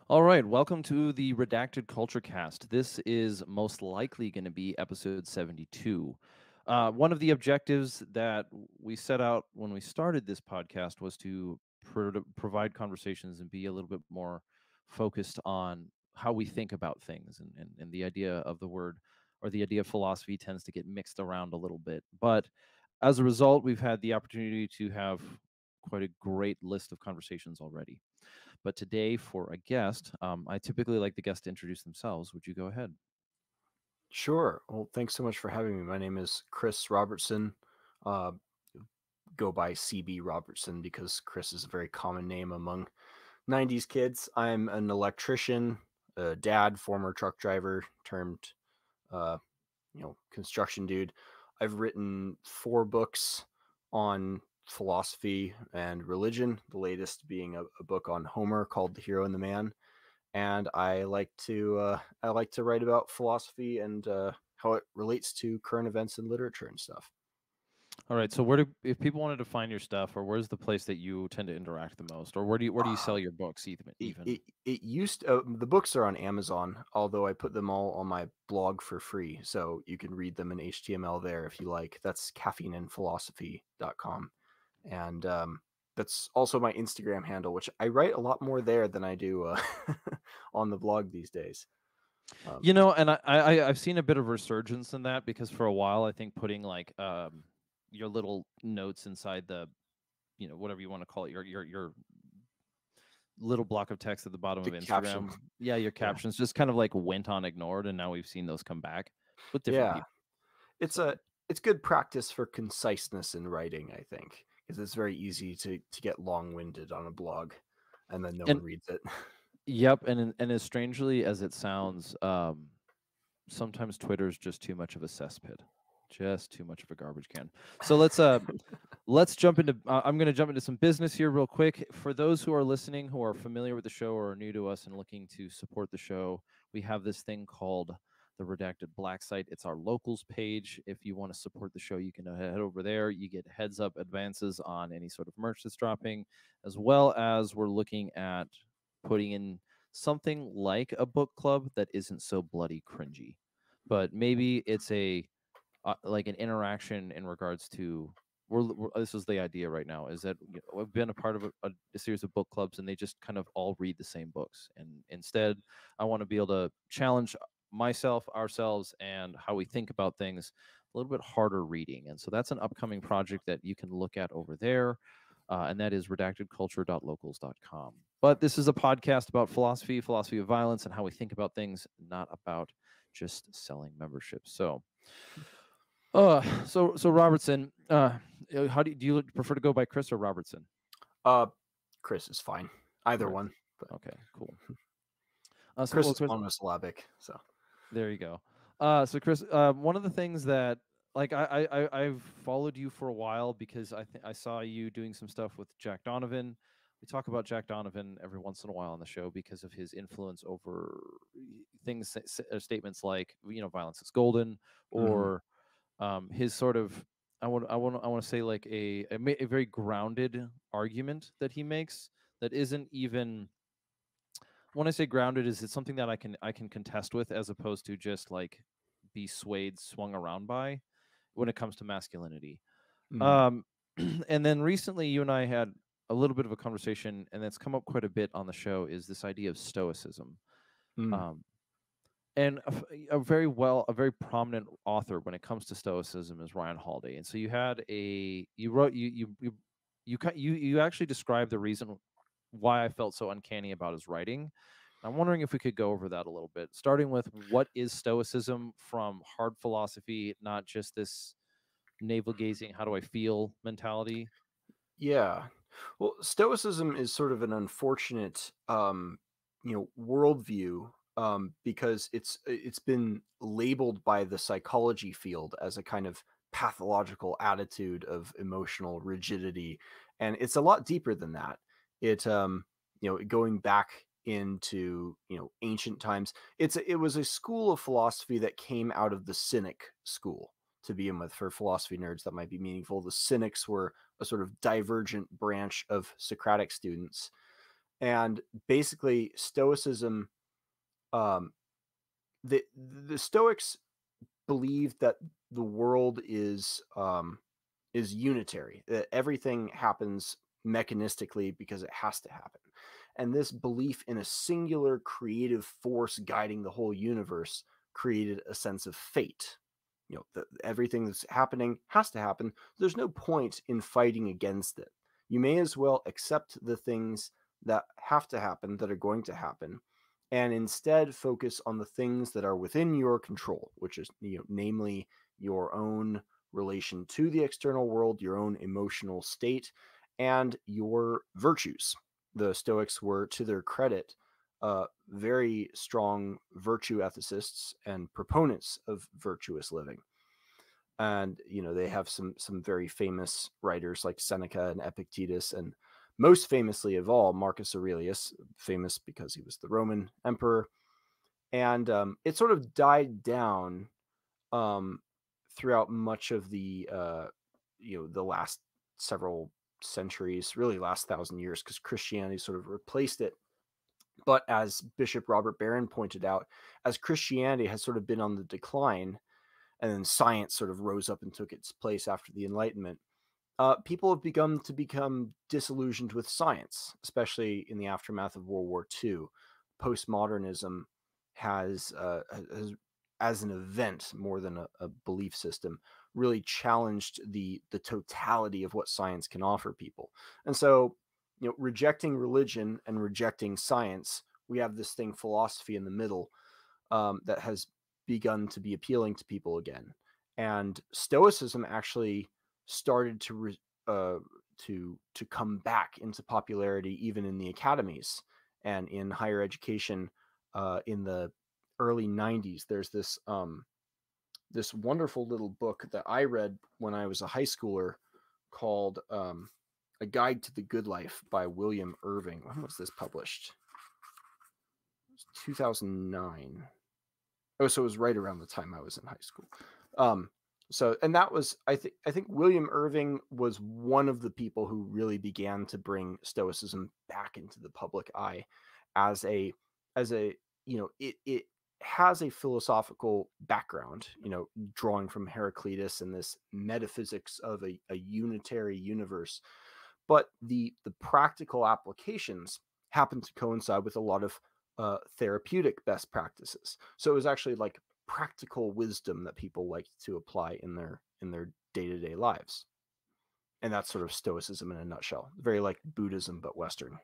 All right, welcome to the Redacted Culture Cast. This is most likely going to be episode 72. One of the objectives that we set out when we started this podcast was to provide conversations and be a little bit more focused on how we think about things. And the idea of the word or the idea of philosophy tends to get mixed around a little bit. But as a result, we've had the opportunity to have quite a great list of conversations already. But today, for a guest, I typically like the guest to introduce themselves. Would you go ahead? Sure. Well, thanks so much for having me. My name is Chris Robertson. Uh, go by C.B Robertson because Chris is a very common name among 90s kids. I'm an electrician, a dad, former truck driver, termed, uh, construction dude. I've written 4 books on philosophy and religion, the latest being a book on Homer called The Hero and the Man. And I like to write about philosophy and how it relates to current events in literature and stuff. All right. So, where do if people wanted to find your stuff, or where's the place that you tend to interact the most, or where do you sell your books It, even? it, it used the books are on Amazon, although I put them all on my blog for free, so you can read them in HTML there if you like. That's caffeineandphilosophy.com, and that's also my Instagram handle, which I write a lot more there than I do on the blog these days. Um, And I've seen a bit of resurgence in that because for a while I think putting like your little notes inside the whatever you want to call it your little block of text at the bottom the of caption, Instagram, yeah, your yeah, captions just kind of like went unignored, and now we've seen those come back with different yeah. people. It's So a it's good practice for conciseness in writing, I think, because it's very easy to get long-winded on a blog, and then no one and reads it. Yep, and as strangely as it sounds, sometimes Twitter's just too much of a cesspit, just too much of a garbage can. So let's jump into. I'm going to jump into some business here real quick. For those who are listening, who are familiar with the show or are new to us and looking to support the show, we have this thing called the Redacted Black site. It's our locals page. If you want to support the show, you can head over there. You get heads up advances on any sort of merch that's dropping, as well as we're looking at putting in something like a book club that isn't so bloody cringy, but maybe it's a like an interaction in regards to this is the idea right now is that I've been a part of a series of book clubs and they just kind of all read the same books, and instead I want to be able to challenge myself, ourselves, and how we think about things a little bit harder reading. And so that's an upcoming project that you can look at over there, and that is redactedculture.locals.com. But this is a podcast about philosophy of violence, and how we think about things, not about just selling memberships. So Robertson, how do you prefer to go by Chris or Robertson? Uh, Chris is fine, either Chris. one, but Okay, cool. Chris is Chris, monosyllabic, so there you go. So Chris, one of the things that like I've followed you for a while because I saw you doing some stuff with Jack Donovan. We talk about Jack Donovan every once in a while on the show because of his influence over things, statements like violence is golden, mhm. or his sort of I want to say like a very grounded argument that he makes that isn't even, when I say grounded, is it something that I can contest with as opposed to just like be swayed, swung around by when it comes to masculinity. Mhm. Um, and then recently, you and I had a little bit of a conversation, and that's come up quite a bit on the show. Is this idea of stoicism? Mm. Um, and a very prominent author when it comes to stoicism is Ryan Holiday. And so you wrote you actually described the reason why I felt so uncanny about his writing. I'm wondering if we could go over that a little bit, starting with what is stoicism from hard philosophy, not just this navel gazing, how do I feel mentality. Yeah. Well, Stoicism is sort of an unfortunate, worldview, because it's been labeled by the psychology field as a kind of pathological attitude of emotional rigidity, and it's a lot deeper than that. It, going back into ancient times, it was a school of philosophy that came out of the Cynic school to begin with. For philosophy nerds, that might be meaningful. The Cynics were a sort of divergent branch of Socratic students. And basically, Stoicism, um, the the Stoics believe that the world is unitary, that everything happens mechanistically because it has to happen. And this belief in a singular creative force guiding the whole universe created a sense of fate. Everything that's happening has to happen. There's no point in fighting against it. You may as well accept the things that have to happen, that are going to happen, and instead focus on the things that are within your control, which is, namely your own relation to the external world, your own emotional state, and your virtues. The Stoics were, to their credit, very strong virtue ethicists and proponents of virtuous living. And they have some very famous writers like Seneca and Epictetus, and most famously of all, Marcus Aurelius, famous because he was the Roman emperor. And it sort of died down um, throughout much of the last several centuries, really last 1,000 years, because Christianity sort of replaced it. But as Bishop Robert Barron pointed out, as Christianity has sort of been on the decline, and then science sort of rose up and took its place after the Enlightenment, people have begun to become disillusioned with science, especially in the aftermath of World War II. Postmodernism has, as an event more than a belief system, really challenged the totality of what science can offer people. And so, rejecting religion and rejecting science, we have this thing, philosophy, in the middle, that has begun to be appealing to people again. And Stoicism actually started uh, to come back into popularity even in the academies and in higher education in the early 90s. There's this wonderful little book that I read when I was a high schooler called A Guide to the Good Life by William Irving. When was this published? It was 2009. Oh, so it was right around the time I was in high school. And that was, I think William Irving was one of the people who really began to bring Stoicism back into the public eye as a it has a philosophical background, drawing from Heraclitus and this metaphysics of a unitary universe, but the practical applications happen to coincide with a lot of therapeutic best practices. So it was actually like practical wisdom that people like to apply in their day-to-day lives. And that's sort of Stoicism in a nutshell. Very like Buddhism, but Western.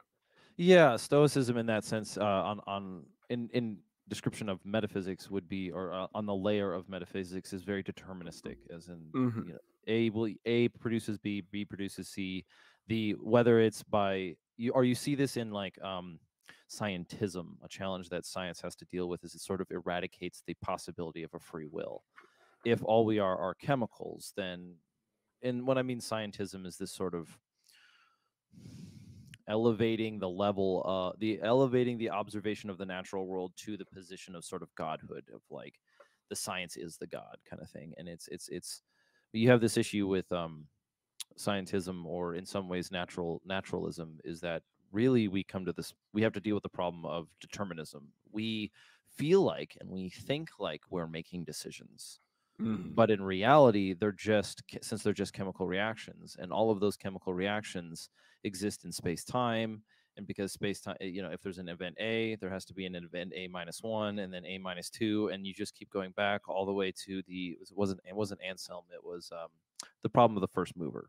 Yeah, Stoicism in that sense, on in description of metaphysics would be, or on the layer of metaphysics, is very deterministic, as in, Mm-hmm. A produces B produces C. The whether it's by you, or you see this in like scientism, a challenge that science has to deal with is it sort of eradicates the possibility of a free will. If all we are chemicals, then, and what I mean scientism is this sort of elevating the level, elevating the observation of the natural world to the position of sort of godhood, of like the science is the god kind of thing. And it's you have this issue with scientism, or in some ways naturalism, is that really we have to deal with the problem of determinism. We feel like and we think like we're making decisions, Mm-hmm. but in reality since they're just chemical reactions, and all of those chemical reactions exist in space-time. And because space-time, if there's an event A, there has to be an event A minus 1, and then A minus 2, and you just keep going back all the way to it wasn't Anselm, it was the problem of the first mover.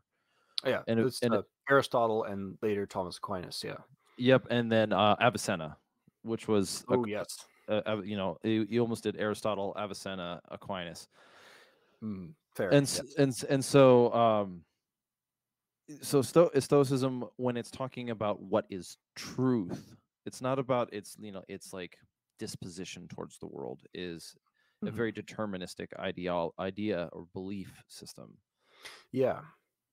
Yeah, and it, it's and Aristotle and later Thomas Aquinas. Yeah. yep, and then Avicenna, which was Oh yes. you almost did Aristotle, Avicenna, Aquinas. Fair. and s- Yes. and s- and so Stoicism, when it's talking about what is truth, it's not about it's like disposition towards the world, is a Mhm. very deterministic idea or belief system. Yeah.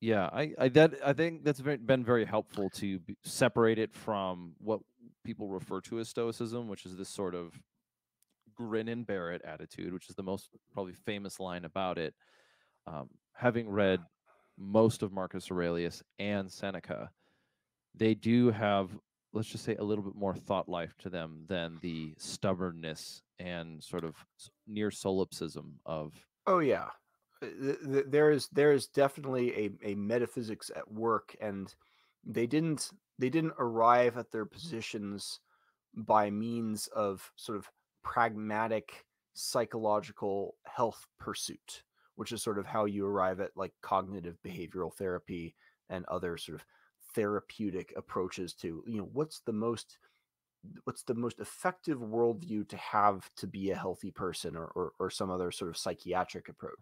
Yeah, I think that's been very helpful to separate it from what people refer to as Stoicism, which is this sort of grin and bear it attitude, which is the most probably famous line about it. Having read most of Marcus Aurelius and Seneca, they do have let's just say, a little bit more thought life to them than the stubbornness and sort of near solipsism of. Oh yeah, there is definitely a metaphysics at work, and they didn't arrive at their positions by means of sort of pragmatic psychological health pursuit, which is sort of how you arrive at like cognitive behavioral therapy and other sort of therapeutic approaches to, what's the most effective worldview to have to be a healthy person, or some other sort of psychiatric approach.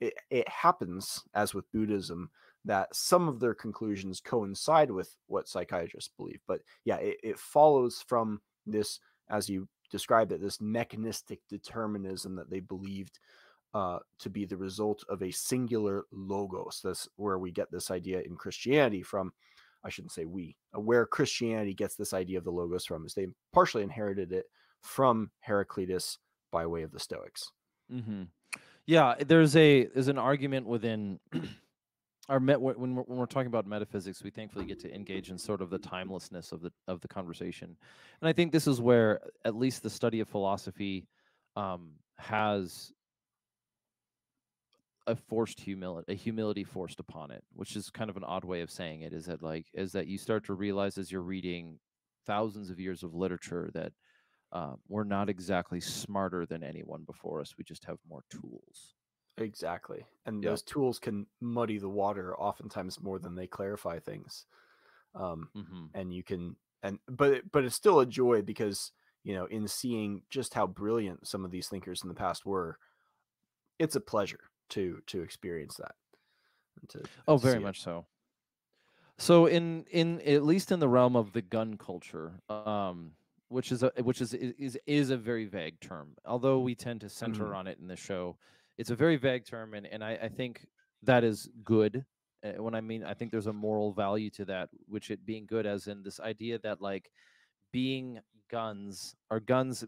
It happens, as with Buddhism, that some of their conclusions coincide with what psychiatrists believe. But yeah, it follows from this, as you described it, this mechanistic determinism that they believed to be the result of a singular logos. That's where we get this idea in Christianity from. I shouldn't say where Christianity gets this idea of the logos from is they partially inherited it from Heraclitus by way of the Stoics. Mm-hmm. Yeah, there's an argument within when we're talking about metaphysics, we thankfully get to engage in sort of the timelessness of the conversation, and I think this is where at least the study of philosophy has a humility forced upon it, which is kind of an odd way of saying it. Is that you start to realize as you're reading thousands of years of literature that we're not exactly smarter than anyone before us. We just have more tools. Exactly. And Yeah. those tools can muddy the water oftentimes more than they clarify things. Um, Mm-hmm. and you can, but it's still a joy because, in seeing just how brilliant some of these thinkers in the past were, it's a pleasure to experience that and to Oh, and to very see it. much so. So in at least in the realm of the gun culture, which is a very vague term. Although we tend to center Mhm. on it in the show, it's a very vague term, and I think that is good. When I mean, I think there's a moral value to that, which it being good, as in this idea that like being guns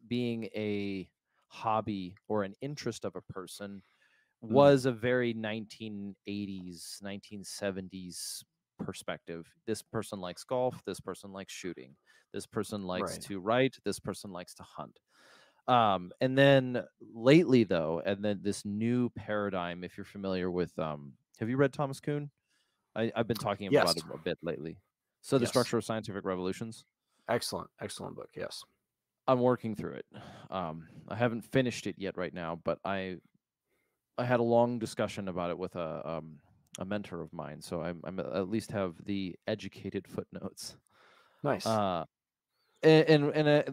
being a hobby or an interest of a person Mhm. was a very 1980s, 1970s perspective. This person likes golf, this person likes shooting, this person likes Right. to write, this person likes to hunt. And then lately, though, and then this new paradigm, if you're familiar with, have you read Thomas Kuhn? I've been talking about Yes. him a bit lately. So, The Yes. Structure of Scientific Revolutions. Excellent. Excellent book. Yes. I'm working through it. I haven't finished it yet right now, but I had a long discussion about it with a mentor of mine, so I'm at least have the educated footnotes. Nice. Uh, and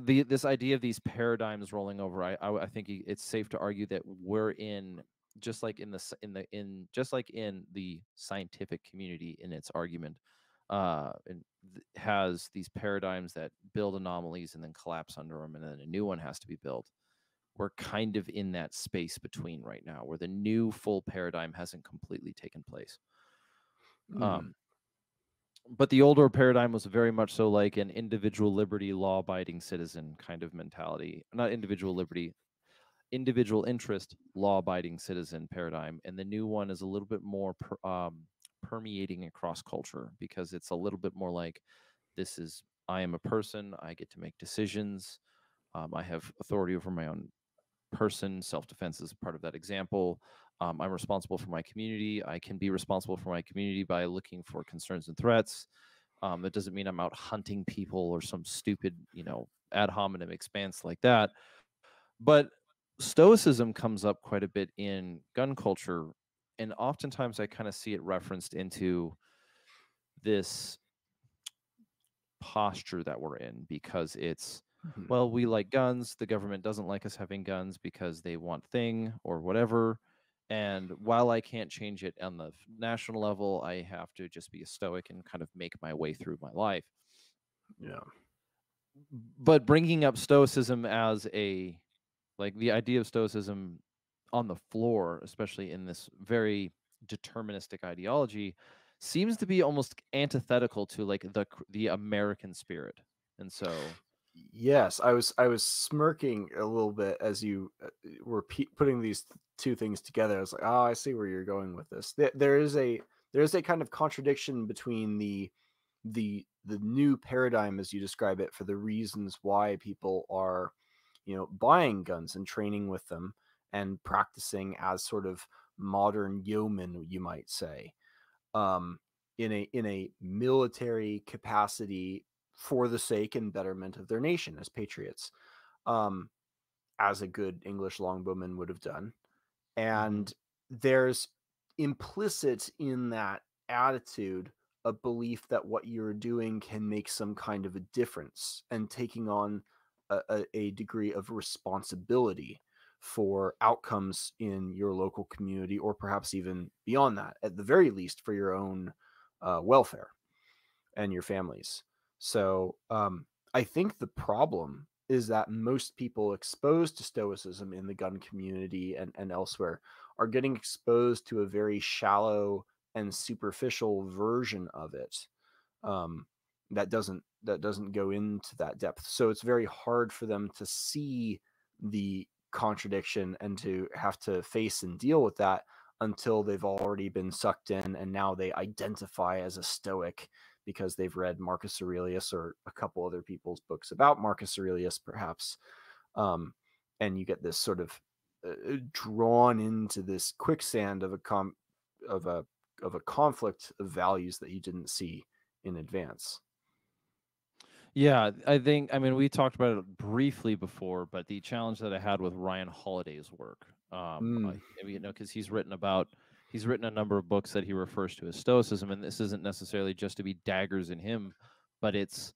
the this idea of these paradigms rolling over, I think it's safe to argue that we're in, just like in the s- in just like in the scientific community in its argument, has these paradigms that build anomalies and then collapse under them, and then a new one has to be built. We're kind of in that space between right now where the new full paradigm hasn't completely taken place. Mhm. Um, but the older paradigm was very much so like an individual liberty, law abiding citizen kind of mentality. Not individual liberty, individual interest, law abiding citizen paradigm. And the new one is a little bit more permeating across culture because it's a little bit more like I am a person, I get to make decisions. I have authority over my own person. Self-defense is part of that example. I'm responsible for my community. I can be responsible for my community by looking for concerns and threats. That doesn't mean I'm out hunting people or some stupid, ad hominem expanse like that. But Stoicism comes up quite a bit in gun culture, and oftentimes I kind of see it referenced into this posture that we're in because it's, Mhm. well, we like guns, the government doesn't like us having guns because they want thing or whatever, and while I can't change it on the national level, I have to just be a stoic and kind of make my way through my life. Yeah. But bringing up stoicism as a, like, the idea of stoicism on the floor, especially in this very deterministic ideology, seems to be almost antithetical to like the American spirit. And so, Yes, I was smirking a little bit as you were putting these two things together. I was like, "Oh, I see where you're going with this." There is a kind of contradiction between the the new paradigm, as you describe it, for the reasons why people are, buying guns and training with them and practicing as sort of modern yeomen, you might say, um, in a military capacity for the sake and betterment of their nation as patriots, um, as a good English longbowman would have done. Hmm. And there's implicit in that attitude a belief that what you're doing can make some kind of a difference, and taking on a degree of responsibility for outcomes in your local community, or perhaps even beyond that, at the very least for your own welfare and your families. So I think the problem is that most people exposed to Stoicism in the gun community and elsewhere are getting exposed to a very shallow and superficial version of it, um, that doesn't go into that depth. So it's very hard for them to see the contradiction and to have to face and deal with that until they've already been sucked in, and now they identify as a Stoic because they've read Marcus Aurelius or a couple other people's books about Marcus Aurelius, perhaps. Um, and you get this sort of drawn into this quicksand of of a of a conflict of values that you didn't see in advance. Yeah, I mean, we talked about it briefly before, but the challenge that I had with Ryan Holiday's work, Mm. because he's written a number of books that he refers to as Stoicism, and this isn't necessarily just to be daggers in him, but it's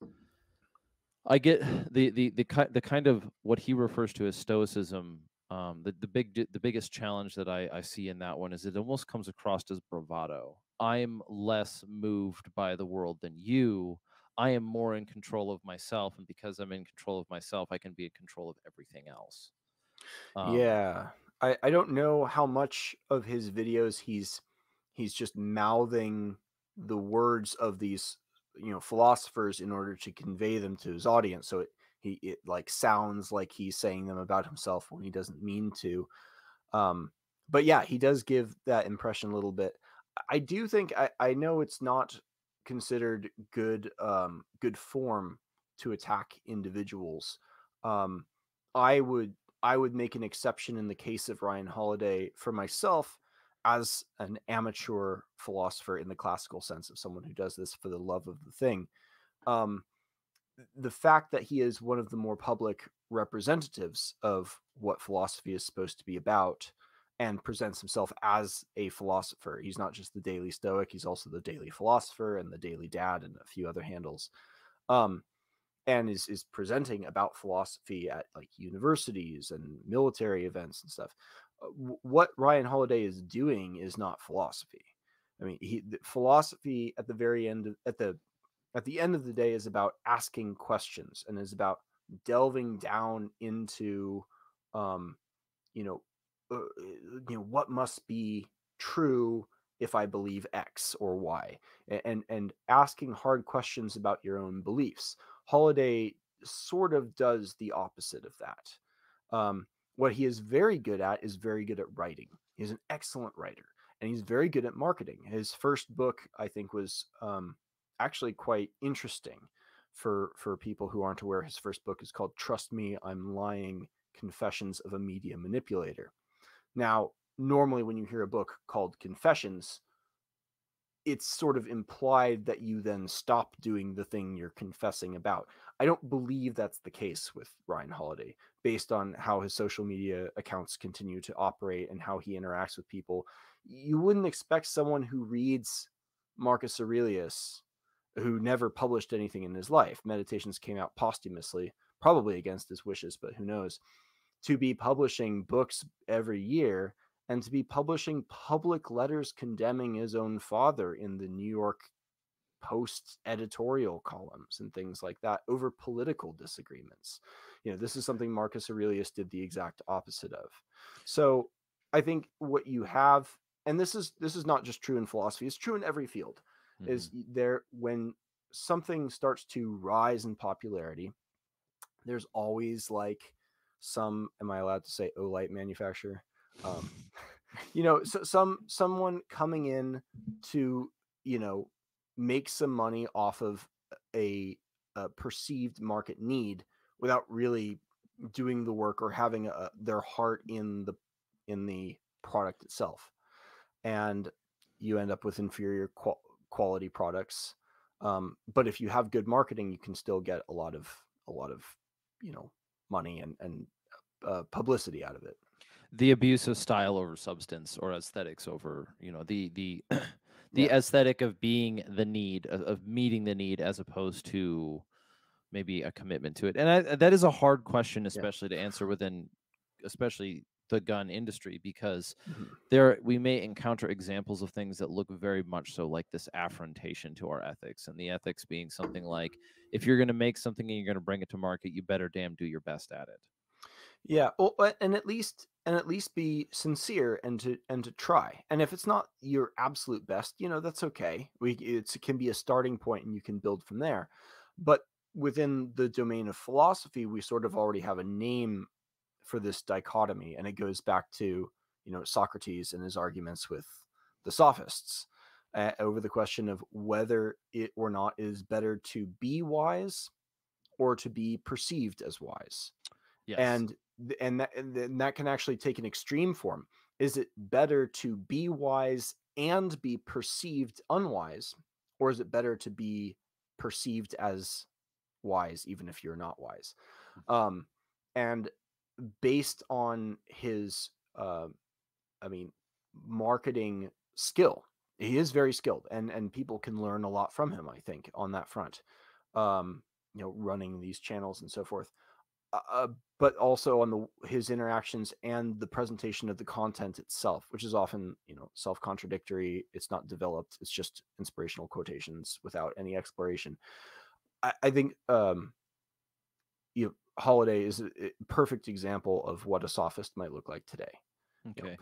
I get the kind of what he refers to as Stoicism. The biggest challenge that I see in that one is it almost comes across as bravado. I'm less moved by the world than you. I am more in control of myself, and because I'm in control of myself, I can be in control of everything else. Um, Yeah. I don't know how much of his videos he's just mouthing the words of these, philosophers in order to convey them to his audience. So it like sounds like he's saying them about himself when he doesn't mean to. Um, but yeah, he does give that impression a little bit. I do think I know it's not considered good form to attack individuals. Um, I would I would make an exception in the case of Ryan Holiday for myself as an amateur philosopher in the classical sense of someone who does this for the love of the thing. Um, the fact that he is one of the more public representatives of what philosophy is supposed to be about and presents himself as a philosopher. He's not just the Daily Stoic, he's also the Daily Philosopher and the Daily Dad and a few other handles. Um, and is presenting about philosophy at like universities and military events and stuff. What Ryan Holiday is doing is not philosophy. I mean, philosophy at the very end at the end of the day is about asking questions and is about delving down into um, you know what must be true if I believe X or Y, and asking hard questions about your own beliefs. Holiday sort of does the opposite of that. What he is very good at is very good at writing. He's an excellent writer, and he's very good at marketing. His first book, I think, was actually quite interesting for people who aren't aware. His first book is called "Trust Me, I'm Lying: Confessions of a Media Manipulator." Now, normally when you hear a book called Confessions, it's sort of implied that you then stop doing the thing you're confessing about. I don't believe that's the case with Ryan Holiday, based on how his social media accounts continue to operate and how he interacts with people. You wouldn't expect someone who reads Marcus Aurelius, who never published anything in his life. Meditations came out posthumously, probably against his wishes, but who knows, to be publishing books every year and to be publishing public letters condemning his own father in the New York Post editorial columns and things like that over political disagreements. This is something Marcus Aurelius did the exact opposite of. So I think what you have, and this is not just true in philosophy, it's true in every field, is mhm. there when something starts to rise in popularity, there's always like some, am I allowed to say Olight manufacturer? Um, so someone coming in to, you know, make some money off of a, a perceived market need without really doing the work or having their heart in the product itself, and you end up with inferior quality products. But if you have good marketing, you can still get a lot of money and publicity out of it. The abuse of style over substance, or aesthetics over, the the Yeah. aesthetic of being the need, of meeting the need, as opposed to maybe a commitment to it. And that is a hard question, Yeah. especially to answer within, especially the gun industry, because Mhm. we may encounter examples of things that look very much so like this affrontation to our ethics, and the ethics being something like, if you're going to make something and you're going to bring it to market, you better damn do your best at it. Yeah, well, and at least be sincere and to try. And if it's not your absolute best, that's okay. It can be a starting point, and you can build from there. But within the domain of philosophy, we sort of already have a name for this dichotomy, and it goes back to Socrates and his arguments with the sophists over the question of whether it or not is better to be wise or to be perceived as wise. Yes. And that can actually take an extreme form. Is it better to be wise and be perceived unwise, or is it better to be perceived as wise even if you're not wise? And based on his I mean marketing skill, he is very skilled, and people can learn a lot from him, I think, on that front. Running these channels and so forth, uh, but also on his interactions and the presentation of the content itself, which is often self-contradictory. It's not developed. It's just inspirational quotations without any exploration. I think Holiday is a perfect example of what a sophist might look like today. Okay.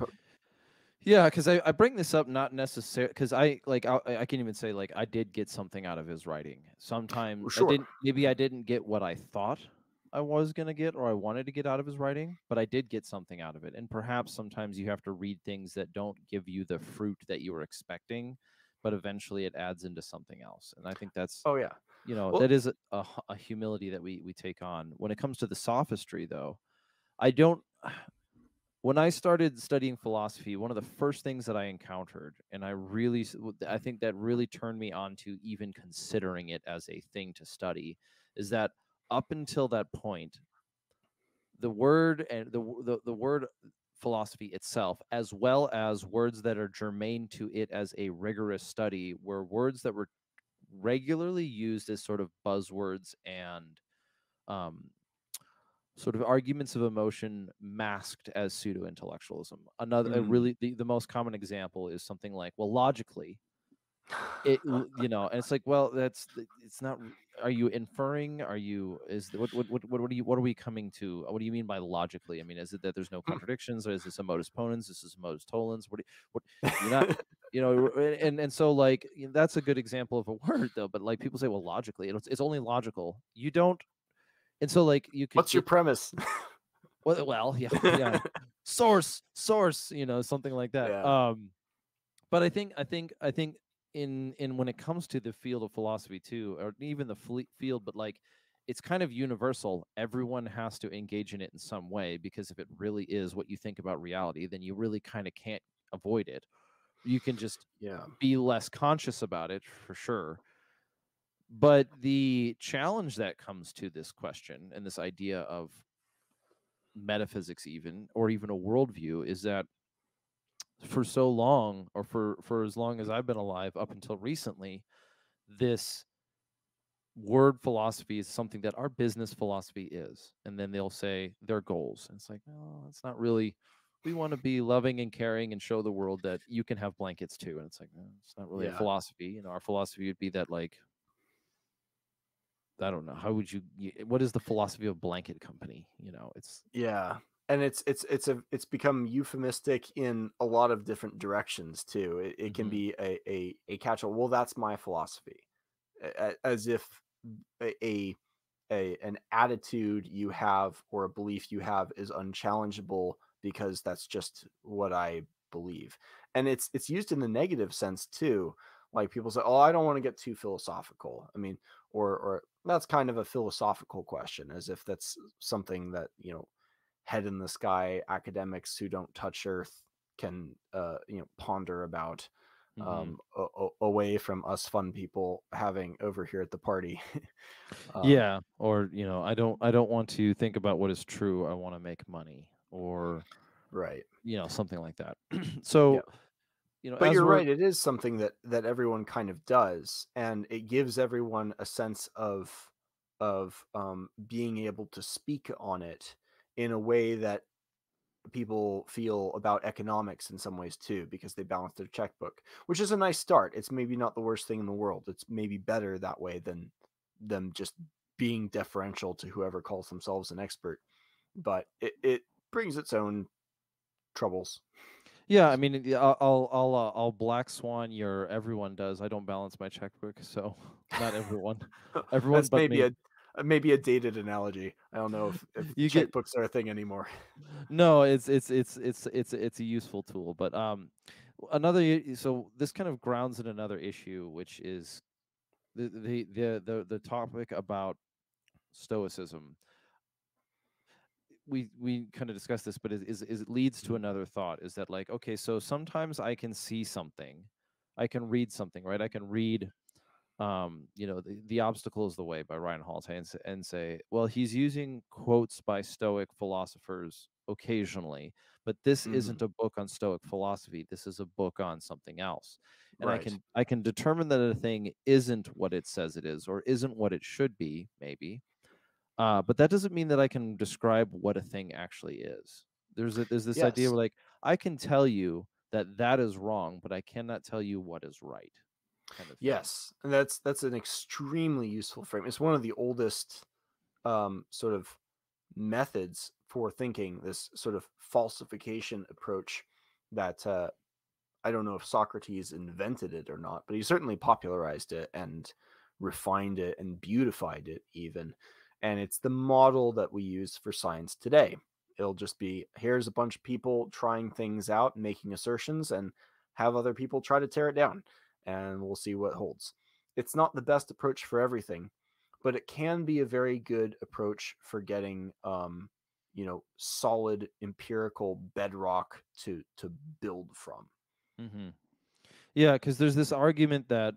Yeah, because I bring this up not necessarily because I can even say, like, I did get something out of his writing. Sometimes Sure. maybe I didn't get what I thought I was gonna get or I wanted to get out of his writing, but I did get something out of it. And perhaps sometimes you have to read things that don't give you the fruit that you were expecting, but eventually it adds into something else. And I think that's, Oh yeah. Well, that is a humility that we take on. When it comes to the sophistry, though, I don't. When I started studying philosophy, one of the first things that I encountered, and I think that really turned me on to even considering it as a thing to study, is that up until that point, the word and the word philosophy itself, as well as words that are germane to it as a rigorous study, were words that were regularly used as sort of buzzwords and um, sort of arguments of emotion masked as pseudo intellectualism. Really, the most common example is something like, well, logically, and it's like, well, it's not. Are you inferring? Are you is what are we coming to? What do you mean by logically? I mean, is it that there's no contradictions, or is this a modus ponens? This is a modus tollens? What you're not. And so, like, that's a good example of a word, though. But like, people say, well, logically, it's only logical. You don't. And so, like, you could what's your premise? yeah, yeah, source, something like that. Yeah. But I think in when it comes to the field of philosophy too, or even the field, but like, it's kind of universal. Everyone has to engage in it in some way, because if it really is what you think about reality, then you really kind of can't avoid it. You can just Yeah. be less conscious about it, for sure. But the challenge that comes to this question and this idea of metaphysics, even, or even a worldview, is that for so long, or for as long as I've been alive up until recently, this word philosophy is something that our business philosophy is. And then they'll say their goals, and it's like, no, it's not really. We want to be loving and caring and show the world that you can have blankets too. And it's like, no, it's not really a Yeah. philosophy. Our philosophy would be that, like, I don't know, how would what is the philosophy of blanket company? It's Yeah. And it's become euphemistic in a lot of different directions too. It can Mhm. be a catch-all. Well, that's my philosophy, as if a, an attitude you have or a belief you have is unchallengeable because that's just what I believe. And it's used in the negative sense too. Like, people say, "Oh, I don't want to get too philosophical." I mean, or that's kind of a philosophical question, as if that's something that, head in the sky academics who don't touch earth can ponder about, Hmm. away from us fun people having over here at the party. um, Yeah, or I don't want to think about what is true. I want to make money, or right. something like that. Yeah. So But as you're we're right, it is something that everyone kind of does, and it gives everyone a sense of being able to speak on it in a way that people feel about economics in some ways too, because they balance their checkbook, which is a nice start. It's maybe not the worst thing in the world. It's maybe better that way than them just being deferential to whoever calls themselves an expert. But it brings its own troubles. Yeah, I mean, I'll black swan your everyone does. I don't balance my checkbook, so not everyone, everyone That's but me. maybe a dated analogy. I don't know if You get checkbooks are a thing anymore. no, it's a useful tool, but so this kind of grounds in another issue, which is the topic about stoicism. We kind of discussed this, but is it leads to another thought, is that like, okay, so sometimes I can see something, I can read something, right? I can read the obstacle is the way by Ryan Holiday, and say, well, he's using quotes by Stoic philosophers occasionally, but this Hmm. isn't a book on Stoic philosophy, this is a book on something else. And i Right. can i can determine that a thing isn't what it says it is, or isn't what it should be, maybe. But that doesn't mean that I can describe what a thing actually is. There's this idea Yes. where, like, I can tell you that that is wrong, but I cannot tell you what is right, kind of thing. Yes. And that's an extremely useful frame. It's one of the oldest sort of methods for thinking, this sort of falsification approach that I don't know if Socrates invented it or not, but he certainly popularized it and refined it and beautified it even. And it's the model that we use for science today. It'll just be, here's a bunch of people trying things out and making assertions, and have other people try to tear it down, and we'll see what holds. It's not the best approach for everything, but it can be a very good approach for getting solid empirical bedrock to build from. Hmm. Yeah, because there's this argument that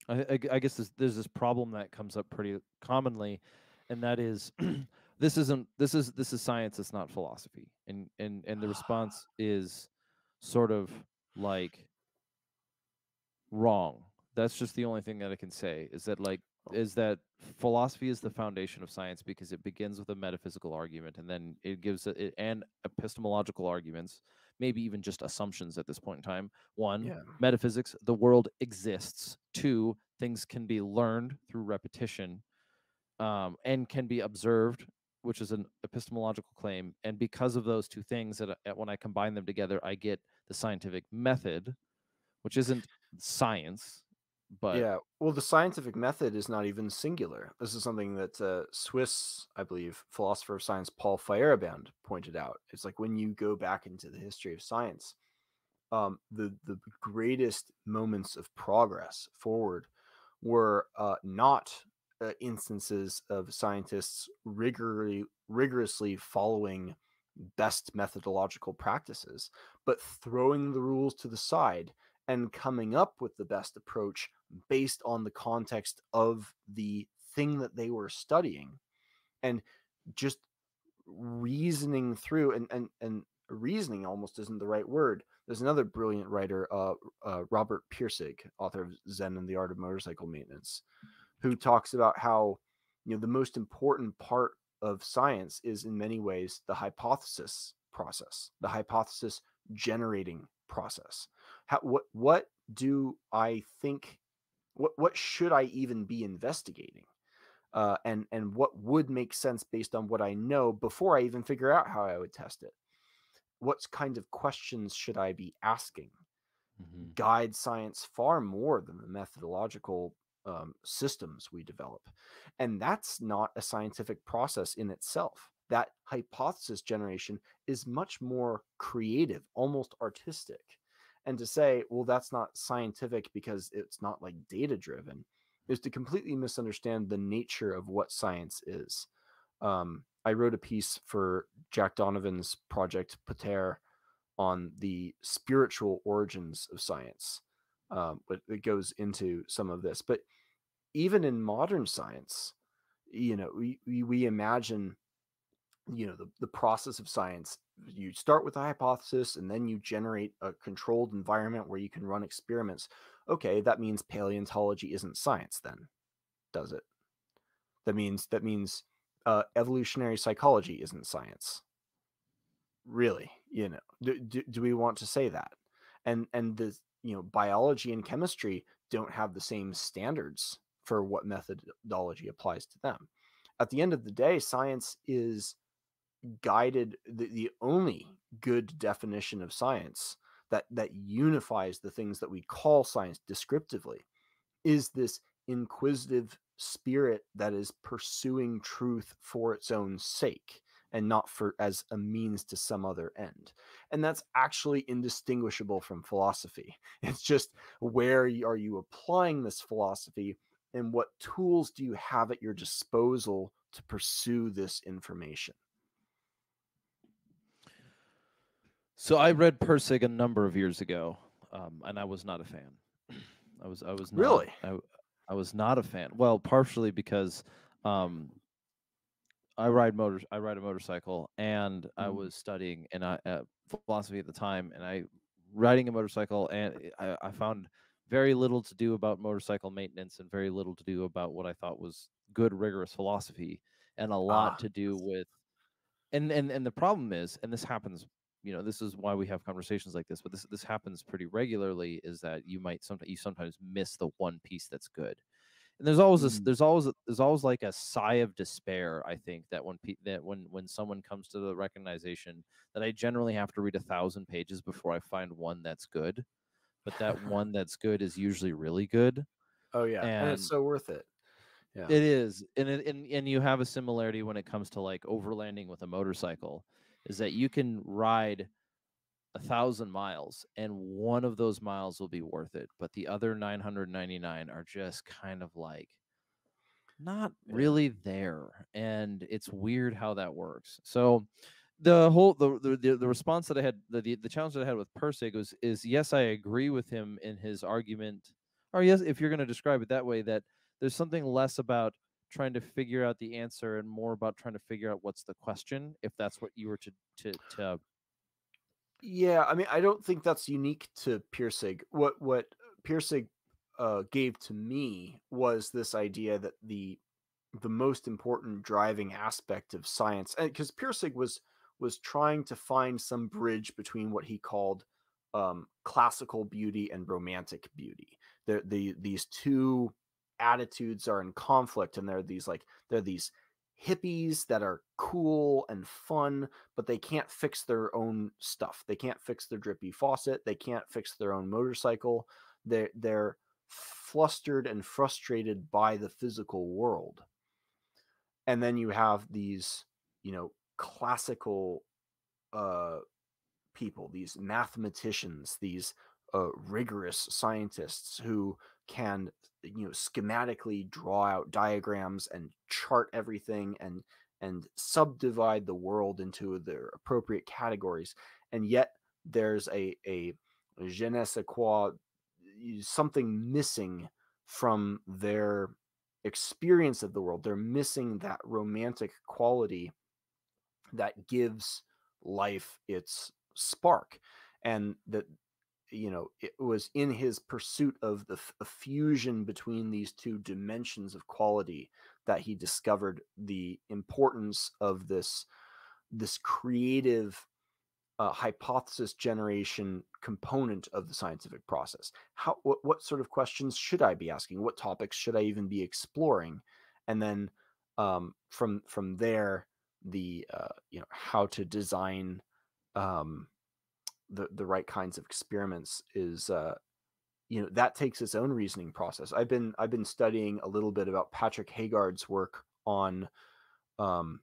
I guess there's this problem that comes up pretty commonly, and that is this is science, it's not philosophy, and the response is sort of like wrong. That's just the only thing that I can say, is that, like, is that philosophy is the foundation of science because it begins with a metaphysical argument, and then it gives it and epistemological arguments, maybe even just assumptions at this point in time. One, Yeah. metaphysics, the world exists. Two, things can be learned through repetition, and can be observed, which is an epistemological claim. And because of those two things, when I combine them together, I get the scientific method, which isn't science, but Yeah. Well, the scientific method is not even singular. This is something that Swiss, I believe, philosopher of science Paul Feyerabend pointed out. It's like, when you go back into the history of science, the greatest moments of progress forward were not instances of scientists rigorously following best methodological practices, but throwing the rules to the side and coming up with the best approach based on the context of the thing that they were studying, and just reasoning through, and reasoning almost isn't the right word. There's another brilliant writer, Robert Pirsig, author of Zen and the Art of Motorcycle Maintenance, who talks about how, the most important part of science is in many ways the hypothesis process, the hypothesis generating process. What do I think? What should I even be investigating? And what would make sense based on what I know before I even figure out how I would test it? What kind of questions should I be asking? mhm. Guide science far more than the methodological systems we develop. And that's not a scientific process in itself. That hypothesis generation is much more creative, almost artistic. And to say, well, that's not scientific because it's not like data driven, is to completely misunderstand the nature of what science is. I wrote a piece for Jack Donovan's project Pater on the spiritual origins of science, but it goes into some of this. But even in modern science, we imagine, the process of science. You start with a hypothesis and then you generate a controlled environment where you can run experiments. Okay, that means paleontology isn't science then, does it? That means evolutionary psychology isn't science. Really? Do we want to say that? And the biology and chemistry don't have the same standards for what methodology applies to them. At the end of the day, science is guided. The only good definition of science that unifies the things that we call science descriptively is this inquisitive spirit that is pursuing truth for its own sake and not for as a means to some other end. And that's actually indistinguishable from philosophy. It's just, where are you applying this philosophy, and what tools do you have at your disposal to pursue this information? So I read Persig a number of years ago, and I was not a fan. I was not Really? I was not a fan. Well, partially because um, I ride a motorcycle, and I Mm. was studying philosophy at the time, and I riding a motorcycle, and I found very little to do about motorcycle maintenance, and very little to do about what I thought was good, rigorous philosophy, and a lot Ah, to do with and the problem is, and this happens, this is why we have conversations like this, but this happens pretty regularly, is that you sometimes miss the one piece that's good. And mm. there's always like a sigh of despair, I think, that when someone comes to the recognition that I generally have to read 1,000 pages before I find one that's good, but that one that's good is usually really good. Oh yeah, and it's And so worth it. Yeah. it is, and you have a similarity when it comes to like overlanding with a motorcycle, is that you can ride 1,000 miles, and one of those miles will be worth it, but the other 999 are just kind of like not Yeah. really there, and it's weird how that works. So the whole the response that I had, the challenge that I had with Persig is yes, I agree with him in his argument, or yes, if you're going to describe it that way, that there's something less about trying to figure out the answer and more about trying to figure out what's the question, if that's what you were to Yeah, I mean, I don't think that's unique to Pirsig. What Pirsig gave to me was this idea that the most important driving aspect of science, because Pirsig was trying to find some bridge between what he called classical beauty and romantic beauty. These two attitudes are in conflict, and they're these hippies that are cool and fun, but they can't fix their own stuff. They can't fix their drippy faucet. They can't fix their own motorcycle. They're flustered and frustrated by the physical world. And then you have these, classical uh, people, these mathematicians, these rigorous scientists who can, schematically draw out diagrams and chart everything and subdivide the world into their appropriate categories. And yet there's a je ne sais quoi, something missing from their experience of the world. They're missing that romantic quality that gives life its spark. And that, it was in his pursuit of the fusion between these two dimensions of quality that he discovered the importance of this creative hypothesis generation component of the scientific process. What sort of questions should I be asking? What topics should I even be exploring? And then from there, the how to design um, the right kinds of experiments is that takes its own reasoning process. I've been studying a little bit about Patrick Haggard's work on um,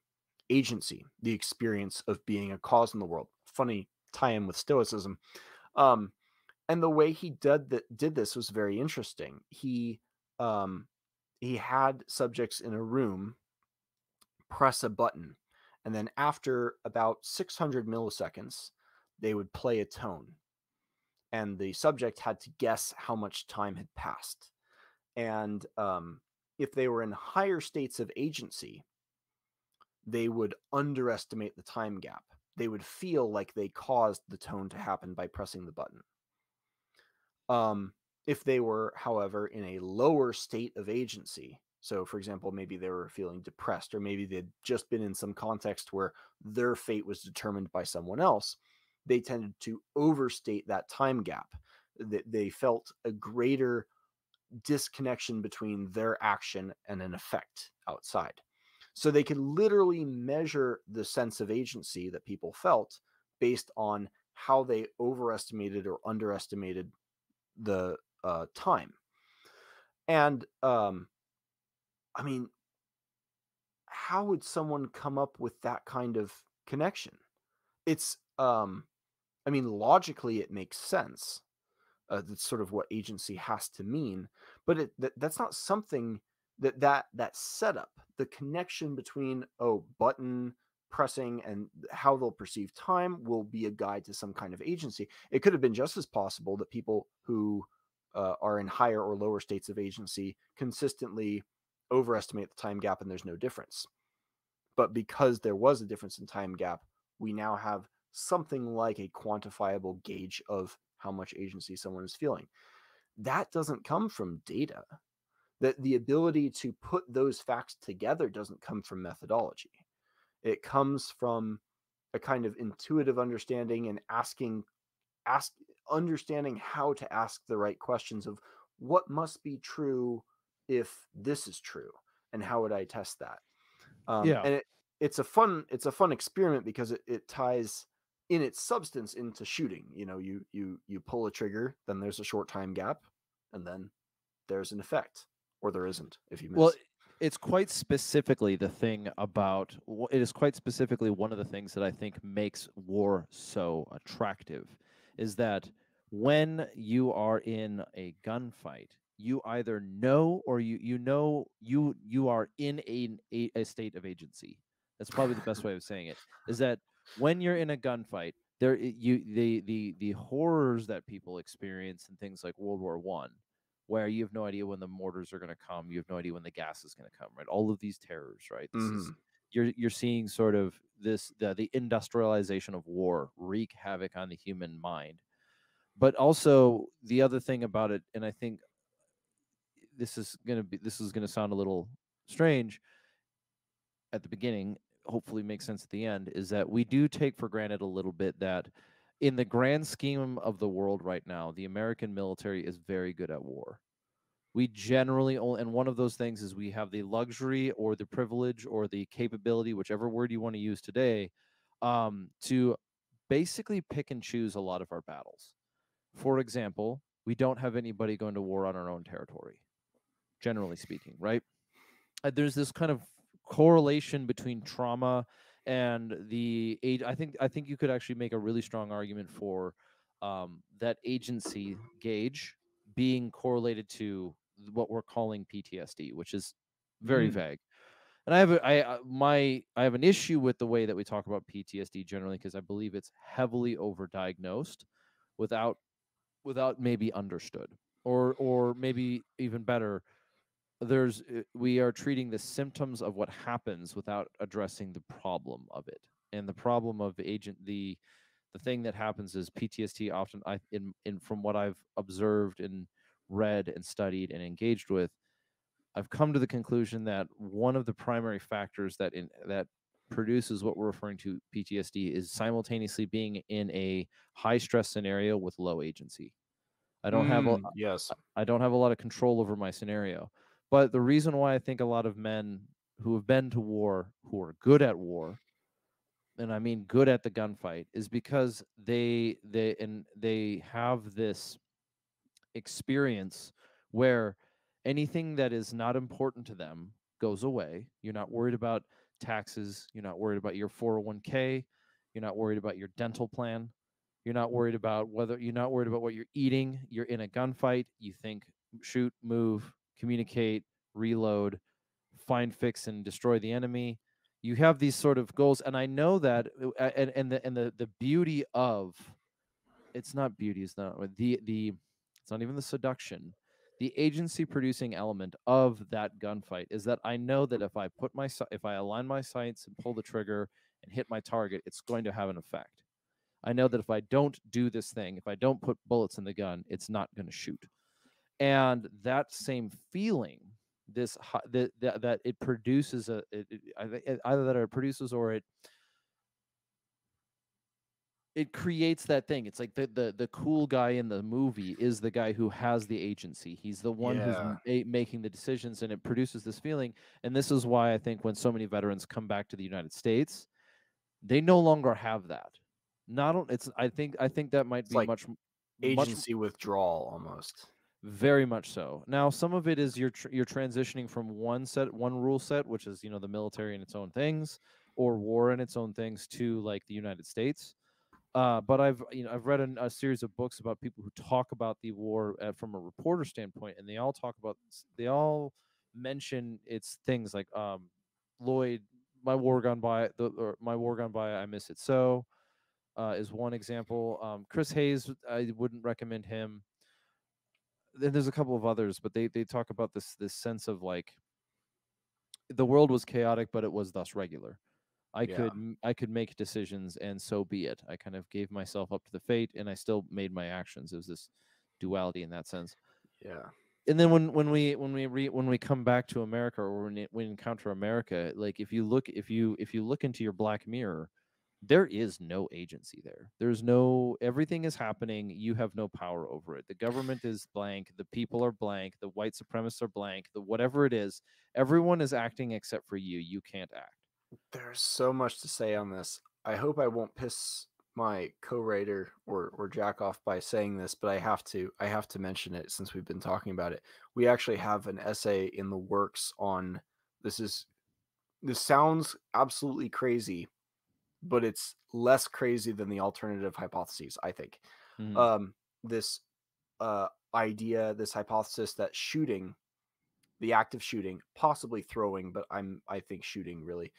agency, the experience of being a cause in the world. Funny tie-in with Stoicism. Um, and the way he did this was very interesting. He he had subjects in a room press a button, and then after about 600 milliseconds, they would play a tone, and the subject had to guess how much time had passed. And if they were in higher states of agency, they would underestimate the time gap. They would feel like they caused the tone to happen by pressing the button. If they were, however, in a lower state of agency, so for example, maybe they were feeling depressed, or maybe they'd just been in some context where their fate was determined by someone else, they tended to overstate that time gap. They felt a greater disconnection between their action and an effect outside. So they could literally measure the sense of agency that people felt based on how they overestimated or underestimated the time. And I mean, how would someone come up with that kind of connection? It's, I mean, logically, it makes sense. That's sort of what agency has to mean, but that's not something that setup, the connection between button pressing and how they'll perceive time will be a guide to some kind of agency. It could have been just as possible that people who are in higher or lower states of agency consistently overestimate the time gap and there's no difference. But because there was a difference in time gap, we now have something like a quantifiable gauge of how much agency someone is feeling. That doesn't come from data. That the ability to put those facts together doesn't come from methodology. It comes from a kind of intuitive understanding and understanding how to ask the right questions of what must be true if this is true, and how would I test that. Yeah. And it's a fun experiment because it ties in its substance into shooting. You pull a trigger, then there's a short time gap, and then there's an effect, or there isn't if you Well, miss. it's quite specifically the thing about it is quite specifically one of the things that I think makes war so attractive is that when you are in a gunfight, you either know or you are in a state of agency. That's probably the best way of saying it. Is that when you're in a gunfight, the horrors that people experience in things like World War One, where you have no idea when the mortars are going to come, you have no idea when the gas is going to come, right? All of these terrors, right? This is Mm-hmm. you're seeing sort of the industrialization of war wreak havoc on the human mind. But also the other thing about it, and I think this is gonna sound a little strange at the beginning, hopefully makes sense at the end, is that we do take for granted a little bit that in the grand scheme of the world right now, the American military is very good at war. We generally only, and one of those things is we have the luxury or the privilege or the capability, whichever word you want to use today, to basically pick and choose a lot of our battles. For example, we don't have anybody going to war on our own territory, generally speaking, right? There's this kind of correlation between trauma and the age. I think you could actually make a really strong argument for that agency gauge being correlated to what we're calling PTSD, which is very Mm. vague. And I have an issue with the way that we talk about PTSD generally because I believe it's heavily overdiagnosed without maybe understood, or maybe even better, we are treating the symptoms of what happens without addressing the problem of it. And the problem of the thing that happens is PTSD often, in from what I've observed and read and studied and engaged with, I've come to the conclusion that one of the primary factors that produces what we're referring to PTSD is simultaneously being in a high stress scenario with low agency. I don't have a Yes. I don't have a lot of control over my scenario. But the reason why I think a lot of men who have been to war, who are good at war, and I mean good at the gunfight, is because they have this experience where anything that is not important to them goes away. You're not worried about taxes, you're not worried about your 401k, you're not worried about your dental plan, you're not worried about what you're eating. You're in a gunfight, you think shoot, move, communicate, reload, find, fix, and destroy the enemy. You have these sort of goals, and I know that, and the beauty of, it's not beauty, it's not the it's not even the seduction. The agency producing element of that gunfight is that I know that if I align my sights and pull the trigger and hit my target, it's going to have an effect. I know that if I don't do this thing, if I don't put bullets in the gun, it's not going to shoot. And that same feeling, that it produces either that, or it produces, or it creates that thing. It's like the cool guy in the movie is the guy who has the agency. He's the one who's Yeah. making the decisions, and it produces this feeling. And this is why I think when so many veterans come back to the United States, they no longer have that. Not it's I think that might It's be like much agency withdrawal almost. very much so. Now, some of it is you're transitioning from one rule set, which is, the military and its own things, or war and its own things, to like the United States. But I've read a series of books about people who talk about the war from a reporter standpoint, and they all mention its things like, Lloyd, my war gone by, my war gone by, I miss it so, is one example. Chris Hayes, I wouldn't recommend him. Then there's a couple of others, but they talk about this sense of like the world was chaotic, but it was thus regular. Yeah. I could make decisions, and so be it. I kind of gave myself up to the fate, and I still made my actions. It was this duality in that sense. Yeah. And then when we come back to America, or when we encounter America, like if you look into your black mirror, there is no agency there. There's no, everything is happening. You have no power over it. The government is blank. The people are blank. The white supremacists are blank. The whatever it is, everyone is acting except for you. You can't act. There's so much to say on this. I hope I won't piss my co-writer or Jack off by saying this, but I have to mention it since we've been talking about it. We actually have an essay in the works on this sounds absolutely crazy, but it's less crazy than the alternative hypotheses, I think. Mhm. This idea, this hypothesis that shooting, the act of shooting, possibly throwing, but I think shooting really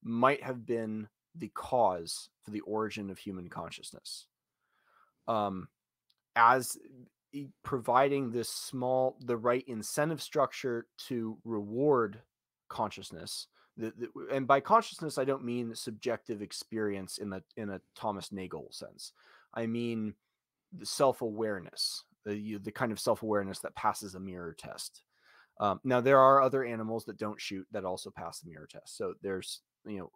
might have been the cause for the origin of human consciousness. As providing the right incentive structure to reward consciousness. And by consciousness, I don't mean subjective experience in a Thomas Nagel sense. I mean the self-awareness, the kind of self-awareness that passes a mirror test. Now, there are other animals that don't shoot that also pass the mirror test. So there's,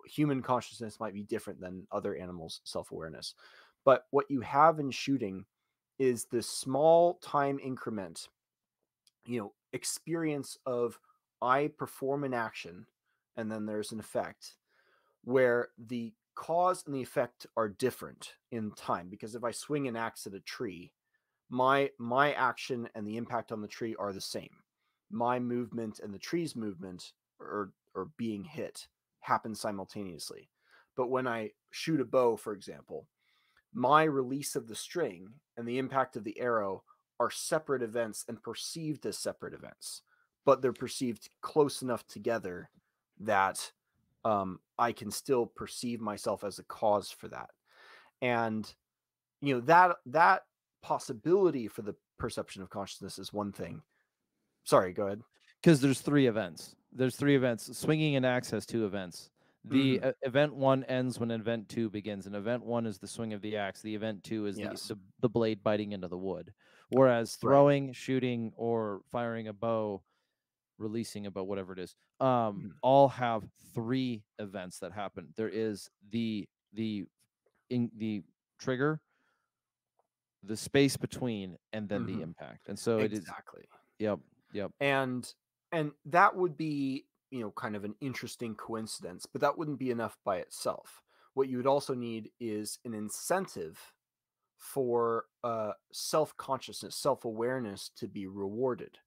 human consciousness might be different than other animals' self-awareness. But what you have in shooting is this small time increment, experience of I perform an action and then there's an effect where the cause and the effect are different in time. Because if I swing an axe at a tree, my action and the impact on the tree are the same. My movement and the tree's movement or being hit happen simultaneously. But when I shoot a bow, for example, my release of the string and the impact of the arrow are separate events and perceived as separate events, but they're perceived close enough together that I can still perceive myself as a cause for that. And that possibility for the perception of consciousness is one thing. Sorry, go ahead. Because there's three events. There's three events. Swinging an axe has two events. The event one ends when event two begins, and event one is the swing of the axe. The event two is Yes. the blade biting into the wood. Whereas Right. throwing, shooting, or firing a bow, releasing a bow, whatever it is, Mhm. all have three events that happen. There is the trigger, the space between, and then the impact. And so it is. Exactly. Yep. Yep. And that would be, kind of an interesting coincidence, but that wouldn't be enough by itself. What you would also need is an incentive for self-consciousness, self-awareness to be rewarded.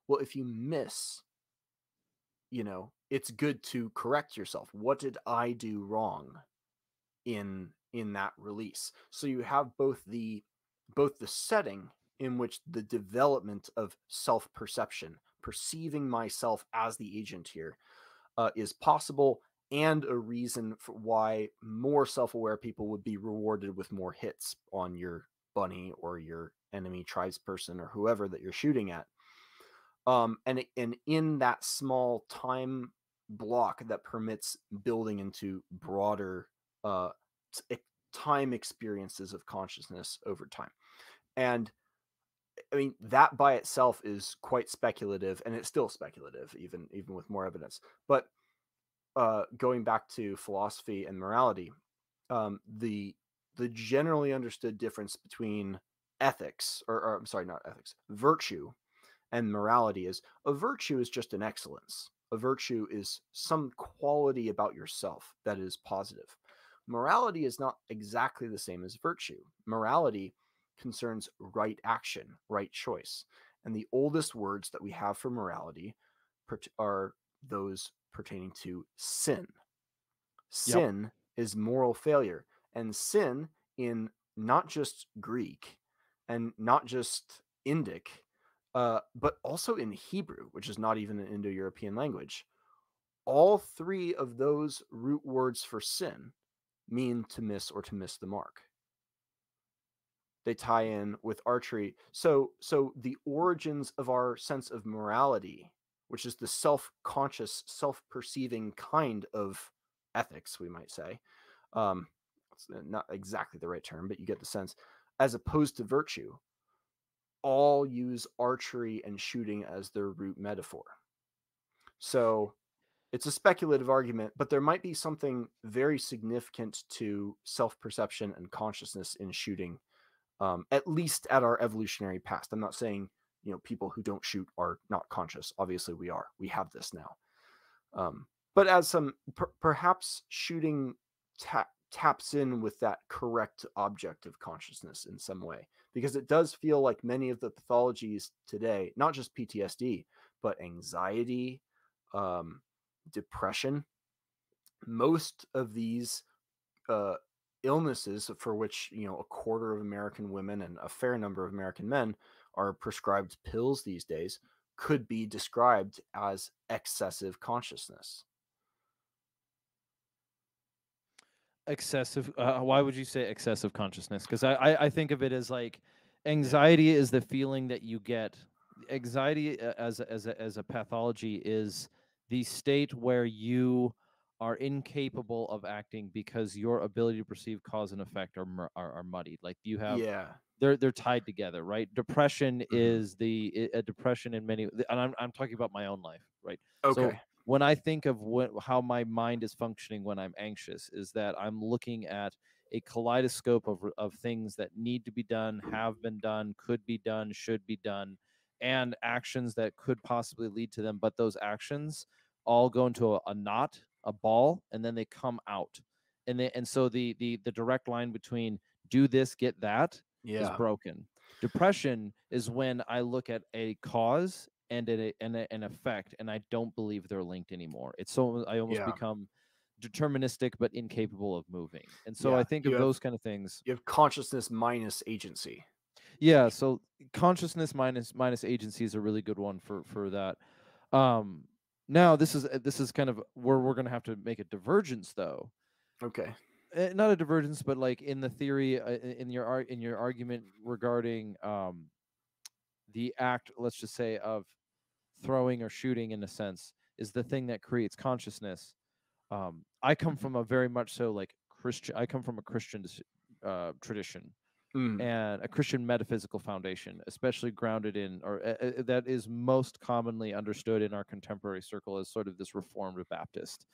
Well, if you miss, it's good to correct yourself. What did I do wrong in that release? So you have both the setting in which the development of self-perception, perceiving myself as the agent here is possible, and a reason for why more self-aware people would be rewarded with more hits on your bunny or your enemy tribesperson or whoever that you're shooting at. And in that small time block that permits building into broader uh, time experiences of consciousness over time. And I mean, that by itself is quite speculative, and it's still speculative, even with more evidence. But going back to philosophy and morality, the generally understood difference between ethics, or I'm sorry, not ethics, virtue and morality is a virtue is just an excellence. A virtue is some quality about yourself that is positive. Morality is not exactly the same as virtue. Morality concerns right action, right choice. And the oldest words that we have for morality are those pertaining to sin. Yep. Sin is moral failure. And sin, in not just Greek and not just Indic, but also in Hebrew, which is not even an Indo-European language, all three of those root words for sin mean to miss or to miss the mark. They tie in with archery. So the origins of our sense of morality, which is the self-conscious, self-perceiving kind of ethics, we might say, it's not exactly the right term, but you get the sense, as opposed to virtue, all use archery and shooting as their root metaphor. So it's a speculative argument, but there might be something very significant to self-perception and consciousness in shooting, at least at our evolutionary past. I'm not saying, people who don't shoot are not conscious. Obviously we are. We have this now. But as some, perhaps shooting taps in with that correct object of consciousness in some way, because it does feel like many of the pathologies today, not just PTSD, but anxiety, depression, most of these illnesses for which, a quarter of American women and a fair number of American men are prescribed pills these days, could be described as excessive consciousness. Excessive. Why would you say excessive consciousness? Because I think of it as like anxiety is the feeling that you get. Anxiety as a pathology is the state where you are incapable of acting because your ability to perceive cause and effect are muddied. Like you have, Yeah. they're tied together, right? Depression Mhm. is a depression in many, and I'm talking about my own life, right? So Okay. when I think of how my mind is functioning when I'm anxious, is that I'm looking at a kaleidoscope of things that need to be done, have been done, could be done, should be done, and actions that could possibly lead to them. But those actions all go into a knot, a ball, and then they come out. And so the direct line between do this, get that is Yeah. broken. Depression is when I look at a cause and an effect, and I don't believe they're linked anymore. It's so I almost Yeah. become deterministic but incapable of moving. And so I Yeah. think You of have those kind of things. you have consciousness minus agency, Yeah, essentially. so consciousness minus agency is a really good one for that. Um, Now this is kind of where we're going to have to make a divergence though. Okay. Not a divergence, but like in the theory, in your argument regarding the act, let's just say, of throwing or shooting in a sense is the thing that creates consciousness. I come from a very much so like Christian. I come from a Christian tradition Mm. and a Christian metaphysical foundation, especially grounded in, or that is most commonly understood in our contemporary circle as sort of this Reformed Baptist.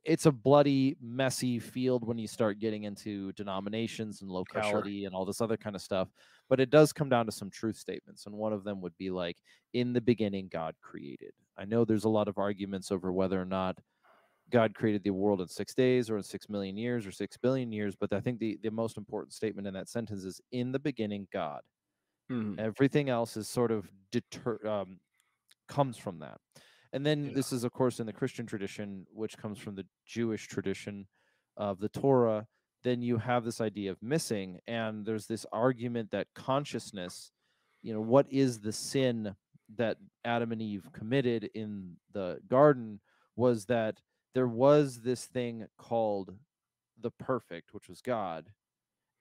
It's a bloody, messy field when you start getting into denominations and Sure. locality and all this other kind of stuff. But it does come down to some truth statements. And one of them would be like, in the beginning, God created. I know there's a lot of arguments over whether or not God created the world in 6 days or in 6 million years or 6 billion years. But I think the most important statement in that sentence is, in the beginning, God. Mm. Everything else is sort of comes from that. And then Yeah. this is, of course, in the Christian tradition, which comes from the Jewish tradition of the Torah. Then you have this idea of missing, and there's this argument that consciousness, what is the sin that Adam and Eve committed in the garden was that there was this thing called the perfect, which was God,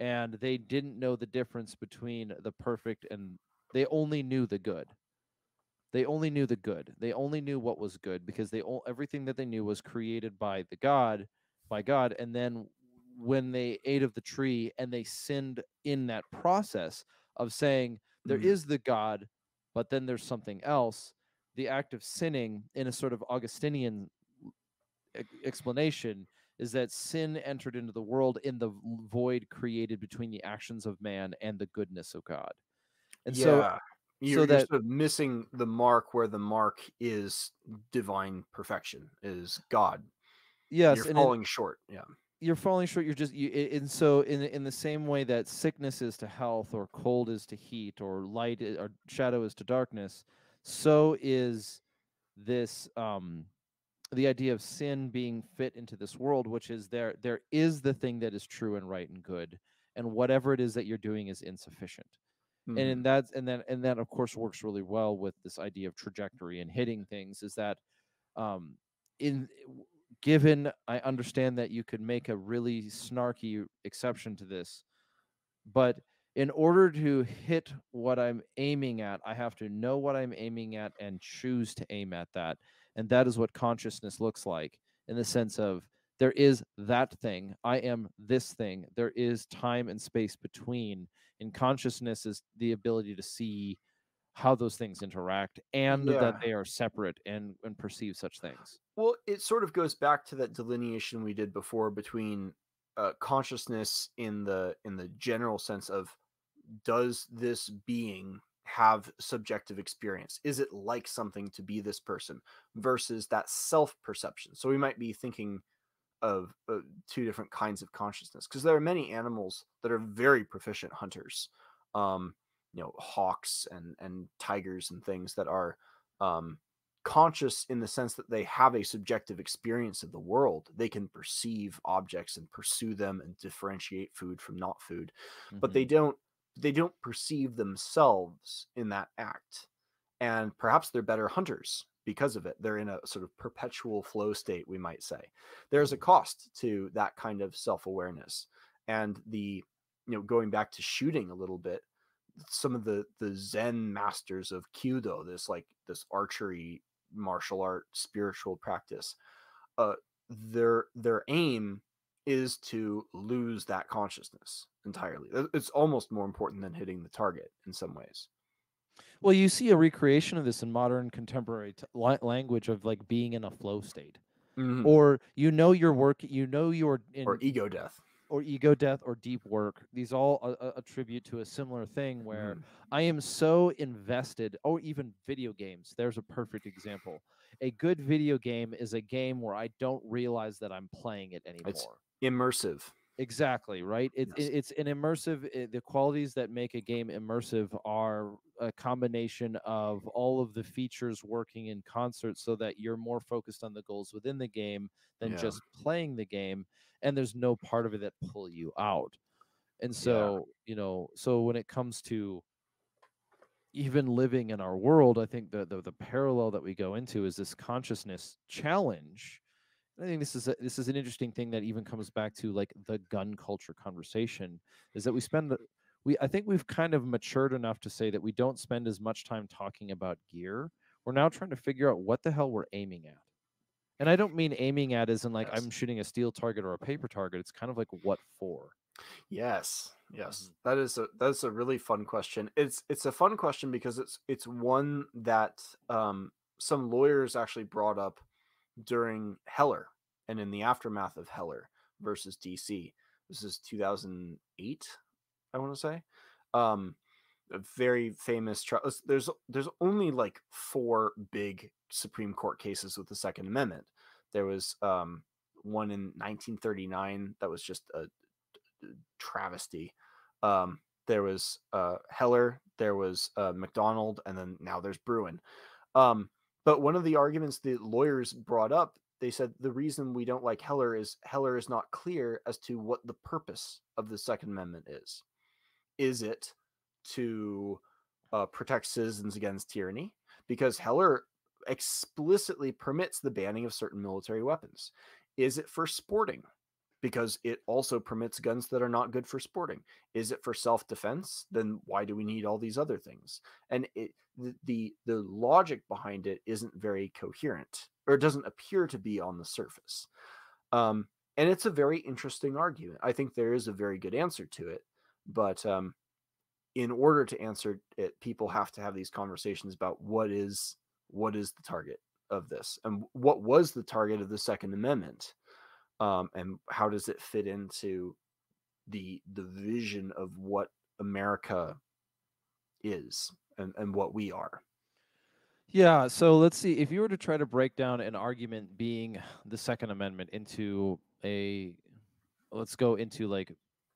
and they didn't know the difference between the perfect and they only knew the good. They only knew the good. They only knew what was good because everything that they knew was created by God. And then when they ate of the tree and they sinned in that process of saying there Mhm. is the God, but then there's something else, the act of sinning in a sort of Augustinian explanation is that sin entered into the world in the void created between the actions of man and the goodness of God. And so Yeah. so You're that sort of missing the mark where the mark is divine perfection, is God. yes, You're and falling short. Yeah. you're falling short. You're just and so in the same way that sickness is to health, or cold is to heat, or or shadow is to darkness, so is this the idea of sin being fit into this world, which is there is the thing that is true and right and good, and whatever it is that you're doing is insufficient. And Mhm. that of course works really well with this idea of trajectory and hitting things. Is that um, in given I understand that you could make a really snarky exception to this, but in order to hit what I'm aiming at, I have to know what I'm aiming at and choose to aim at that. And that is what consciousness looks like, in the sense of there is that thing. I am this thing. There is time and space between. And consciousness is the ability to see how those things interact and that Yeah. they are separate and perceive such things. Well, it sort of goes back to that delineation we did before between consciousness in the general sense of, does this being have subjective experience? Is it like something to be this person, versus that self perception? So we might be thinking of two different kinds of consciousness, because there are many animals that are very proficient hunters. Um, hawks and tigers and things that are um, conscious in the sense that they have a subjective experience of the world. They can perceive objects and pursue them and differentiate food from not food, but Hmm. they don't perceive themselves in that act. And perhaps they're better hunters because of it. They're in a sort of perpetual flow state, we might say. There's a cost to that kind of self-awareness. And going back to shooting a little bit, some of the Zen masters of Kyudo, this archery martial art spiritual practice, uh, their aim is to lose that consciousness entirely. It's almost more important than hitting the target in some ways. Well, you see a recreation of this in modern contemporary language of like being in a flow state, Mhm. or your work, you're Or in, ego death. or ego death or deep work. These all attribute to a similar thing where Mhm. I am so invested. Or even video games. There's a perfect example. A good video game is a game where I don't realize that I'm playing it It's anymore. immersive. Exactly, right? Yes. It's an immersive. The qualities that make a game immersive are a combination of all of the features working in concert, so that you're more focused on the goals within the game than Yeah. just playing the game, and there's no part of it that pull you out. And Yeah. so, so when it comes to even living in our world, I think the parallel that we go into is this consciousness challenge. I think this is an interesting thing that even comes back to like the gun culture conversation, is that I think we've kind of matured enough to say that we don't spend as much time talking about gear. We're now trying to figure out what the hell we're aiming at. And I don't mean aiming at as in like Yes. I'm shooting a steel target or a paper target. It's kind of like what for. Yes. Yes. Mhm. That's a really fun question. It's a fun question because it's one that some lawyers actually brought up during Heller and in the aftermath of Heller versus DC. This is 2008, I want to say. Um, a very famous trial. There's only like four big Supreme Court cases with the Second Amendment. There was one in 1939 that was just a travesty. There was Heller, there was McDonald, and then now there's Bruin. Um, but one of the arguments the lawyers brought up, they said the reason we don't like Heller is not clear as to what the purpose of the Second Amendment is. Is it to protect citizens against tyranny? because Heller explicitly permits the banning of certain military weapons. Is it for sporting? Because it also permits guns that are not good for sporting. Is it for self-defense? Then why do we need all these other things? And the logic behind it isn't very coherent, or it doesn't appear to be on the surface. And it's a very interesting argument. I think there is a very good answer to it, but in order to answer it, people have to have these conversations about what is the target of this, and what was the target of the Second Amendment, and how does it fit into the vision of what America is, and what we are. Yeah, so let's see. If you were to try to break down an argument being the Second Amendment into let's go into like,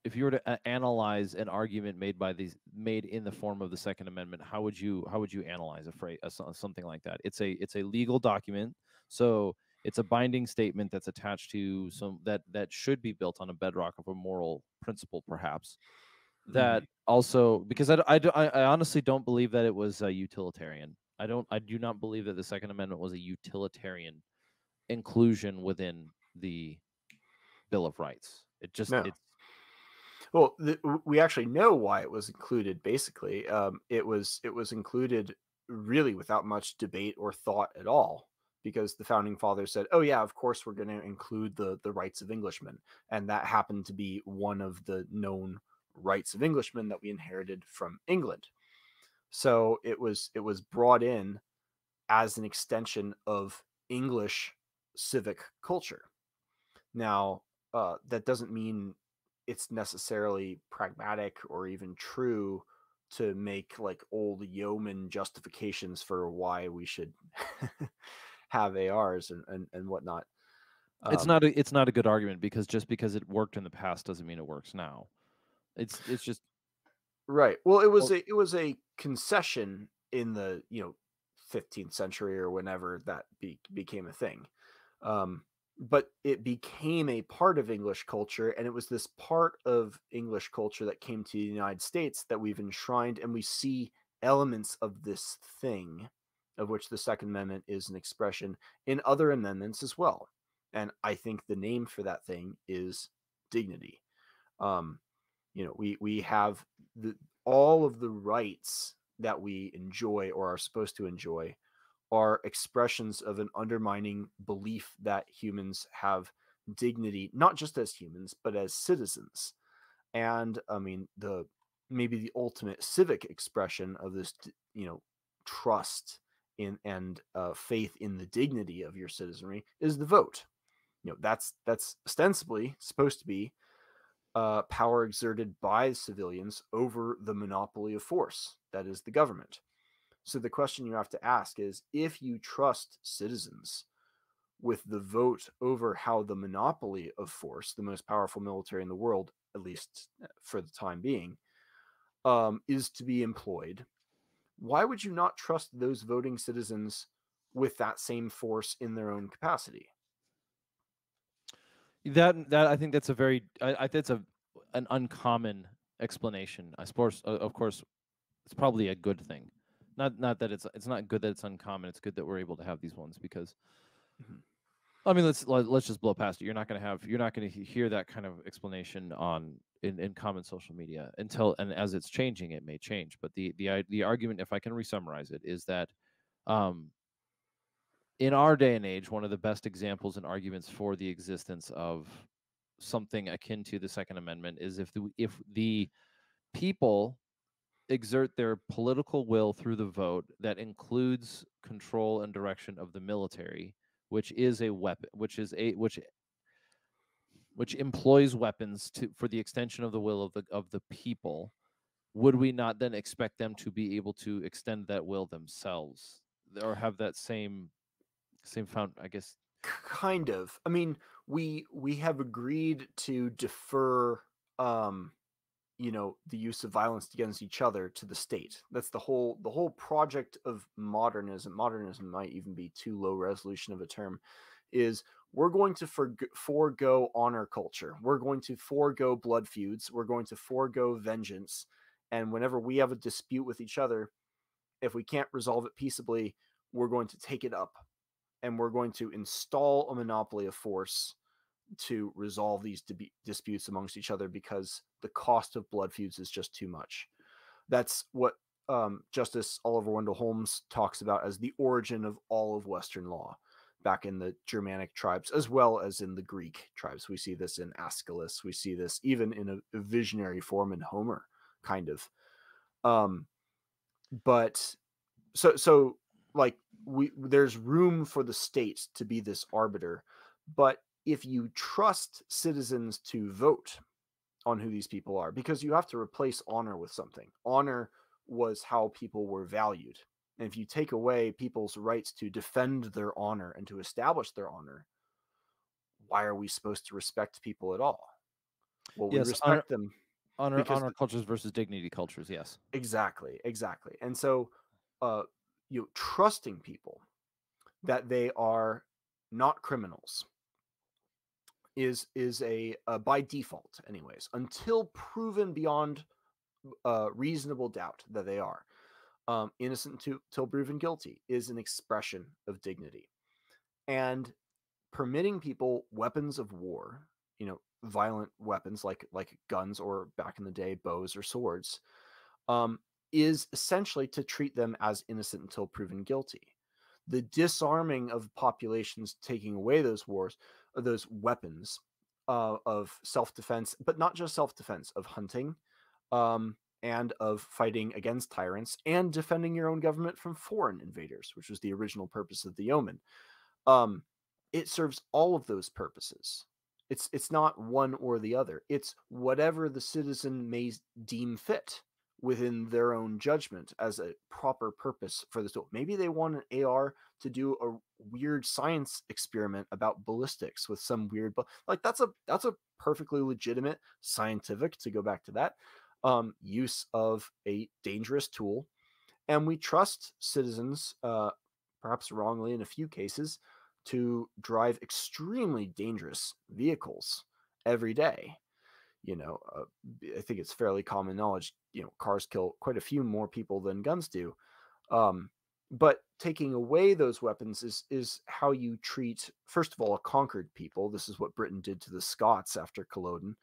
if you were to analyze an argument made in the form of the Second Amendment, how would you analyze a phrase, something like that? It's a legal document, so it's a binding statement that's attached to some that should be built on a bedrock of a moral principle, perhaps. That also, because I honestly don't believe that it was a utilitarian. I do not believe that the Second Amendment was a utilitarian inclusion within the Bill of Rights. No. It's Well, we actually know why it was included. Basically, it was included really without much debate or thought at all, because the founding fathers said, "Oh yeah, of course we're going to include the rights of Englishmen," and that happened to be one of the known rights of Englishmen that we inherited from England. So it was brought in as an extension of English civic culture. Now, that doesn't mean it's necessarily pragmatic or even true to make like old yeoman justifications for why we should have ARs and whatnot. it's not a good argument, because just because it worked in the past doesn't mean it works now. It's just Right. Well, well, it was a concession in the 15th century or whenever that became a thing. But it became a part of English culture, and it was this part of English culture that came to the United States that we've enshrined, and we see elements of this thing, of which the Second Amendment is an expression, in other amendments as well. And I think the name for that thing is dignity. Um, we have all of the rights that we enjoy or are supposed to enjoy are expressions of an undermining belief that humans have dignity, not just as humans, but as citizens. And I mean, maybe the ultimate civic expression of this, trust in and faith in the dignity of your citizenry is the vote. That's ostensibly supposed to be power exerted by civilians over the monopoly of force, that is the government. So the question you have to ask is, if you trust citizens with the vote over how the monopoly of force, the most powerful military in the world, at least for the time being, is to be employed, why would you not trust those voting citizens with that same force in their own capacity? that I think that's a very that's an uncommon explanation. I suppose, of course, it's probably a good thing. Not that it's not good that it's uncommon. It's good that we're able to have these ones, because Mhm. I mean, let's just blow past it. You're not going to hear that kind of explanation in common social media until, and as it's changing, it may change. But the argument, if I can resummarize it, is that um, in our day and age, one of the best examples and arguments for the existence of something akin to the Second Amendment is if the people exert their political will through the vote that includes control and direction of the military, which is a weapon, which employs weapons for the extension of the will of the people. Would we not then expect them to be able to extend that will themselves, or have that same found, I guess? Kind of. I mean, we have agreed to defer the use of violence against each other to the state. That's the whole project of modernism might even be too low resolution of a term, is we're going to forego honor culture, we're going to forego blood feuds, we're going to forego vengeance, and whenever we have a dispute with each other, If we can't resolve it peaceably, we're going to take it up and we're going to install a monopoly of force to resolve these disputes amongst each other because the cost of blood feuds is just too much. That's what Justice Oliver Wendell Holmes talks about as the origin of all of Western law back in the Germanic tribes, as well as in the Greek tribes. We see this in Aeschylus. We see this even in a visionary form in Homer, kind of. But so like there's room for the state to be this arbiter, but if you trust citizens to vote on who these people are, because you have to replace honor with something. Honor was how people were valued. And if you take away people's rights to defend their honor and to establish their honor, why are we supposed to respect people at all? Well, we Yes, respect them because honor cultures versus dignity cultures. Yes. exactly. And so trusting people that they are not criminals is a by default anyways, until proven beyond reasonable doubt that they are innocent till proven guilty, is an expression of dignity. And permitting people weapons of war, violent weapons like guns, or back in the day bows or swords, is essentially to treat them as innocent until proven guilty. The disarming of populations, taking away those weapons of self-defense, but not just self-defense, of hunting, and of fighting against tyrants and defending your own government from foreign invaders, which was the original purpose of the yeoman. It serves all of those purposes. It's not one or the other. It's whatever the citizen may deem fit within their own judgment as a proper purpose for this tool. Maybe they want an AR to do a weird science experiment about ballistics with some weird, like that's a perfectly legitimate scientific, to go back to that, use of a dangerous tool. And we trust citizens, perhaps wrongly in a few cases, to drive extremely dangerous vehicles every day. I think it's fairly common knowledge, cars kill quite a few more people than guns do. But taking away those weapons is how you treat, first of all, a conquered people. This is what Britain did to the Scots after Culloden.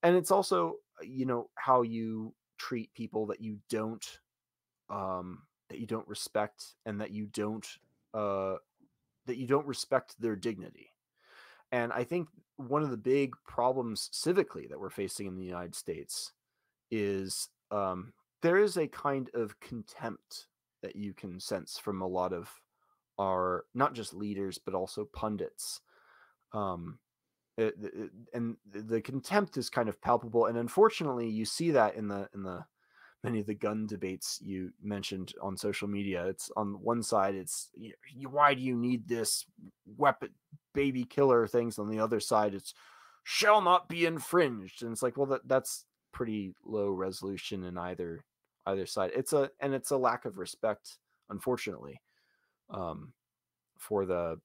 And it's also, how you treat people that you don't respect, and that you don't respect their dignity. And I think one of the big problems civically that we're facing in the United States is there is a kind of contempt that you can sense from a lot of our, not just leaders, but also pundits. And the contempt is kind of palpable. And unfortunately, you see that in the many of the gun debates you mentioned on social media. It's on one side, it's why do you need this weapon, baby killer things. On the other side, it's shall not be infringed. And it's like, well, that's pretty low resolution in either side. It's a lack of respect, unfortunately, for the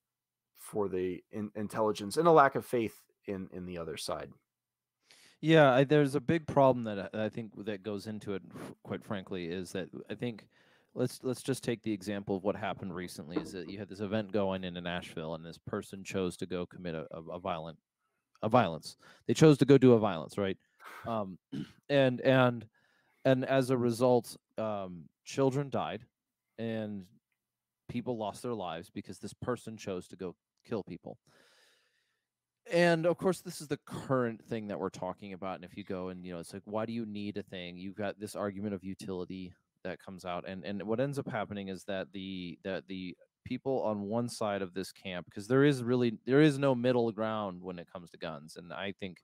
intelligence, and a lack of faith in the other side. Yeah, there's a big problem that I think that goes into it. Quite frankly, is that I think let's just take the example of what happened recently. Is that you had this event going in Nashville, and this person chose to go commit a violence. They chose to go do a violence, right? And as a result, children died, and people lost their lives because this person chose to go kill people. And of course, this is the current thing that we're talking about. And if you go and, it's like, why do you need a thing? You've got this argument of utility that comes out. And what ends up happening is that the people on one side of this camp, because there is no middle ground when it comes to guns. And I think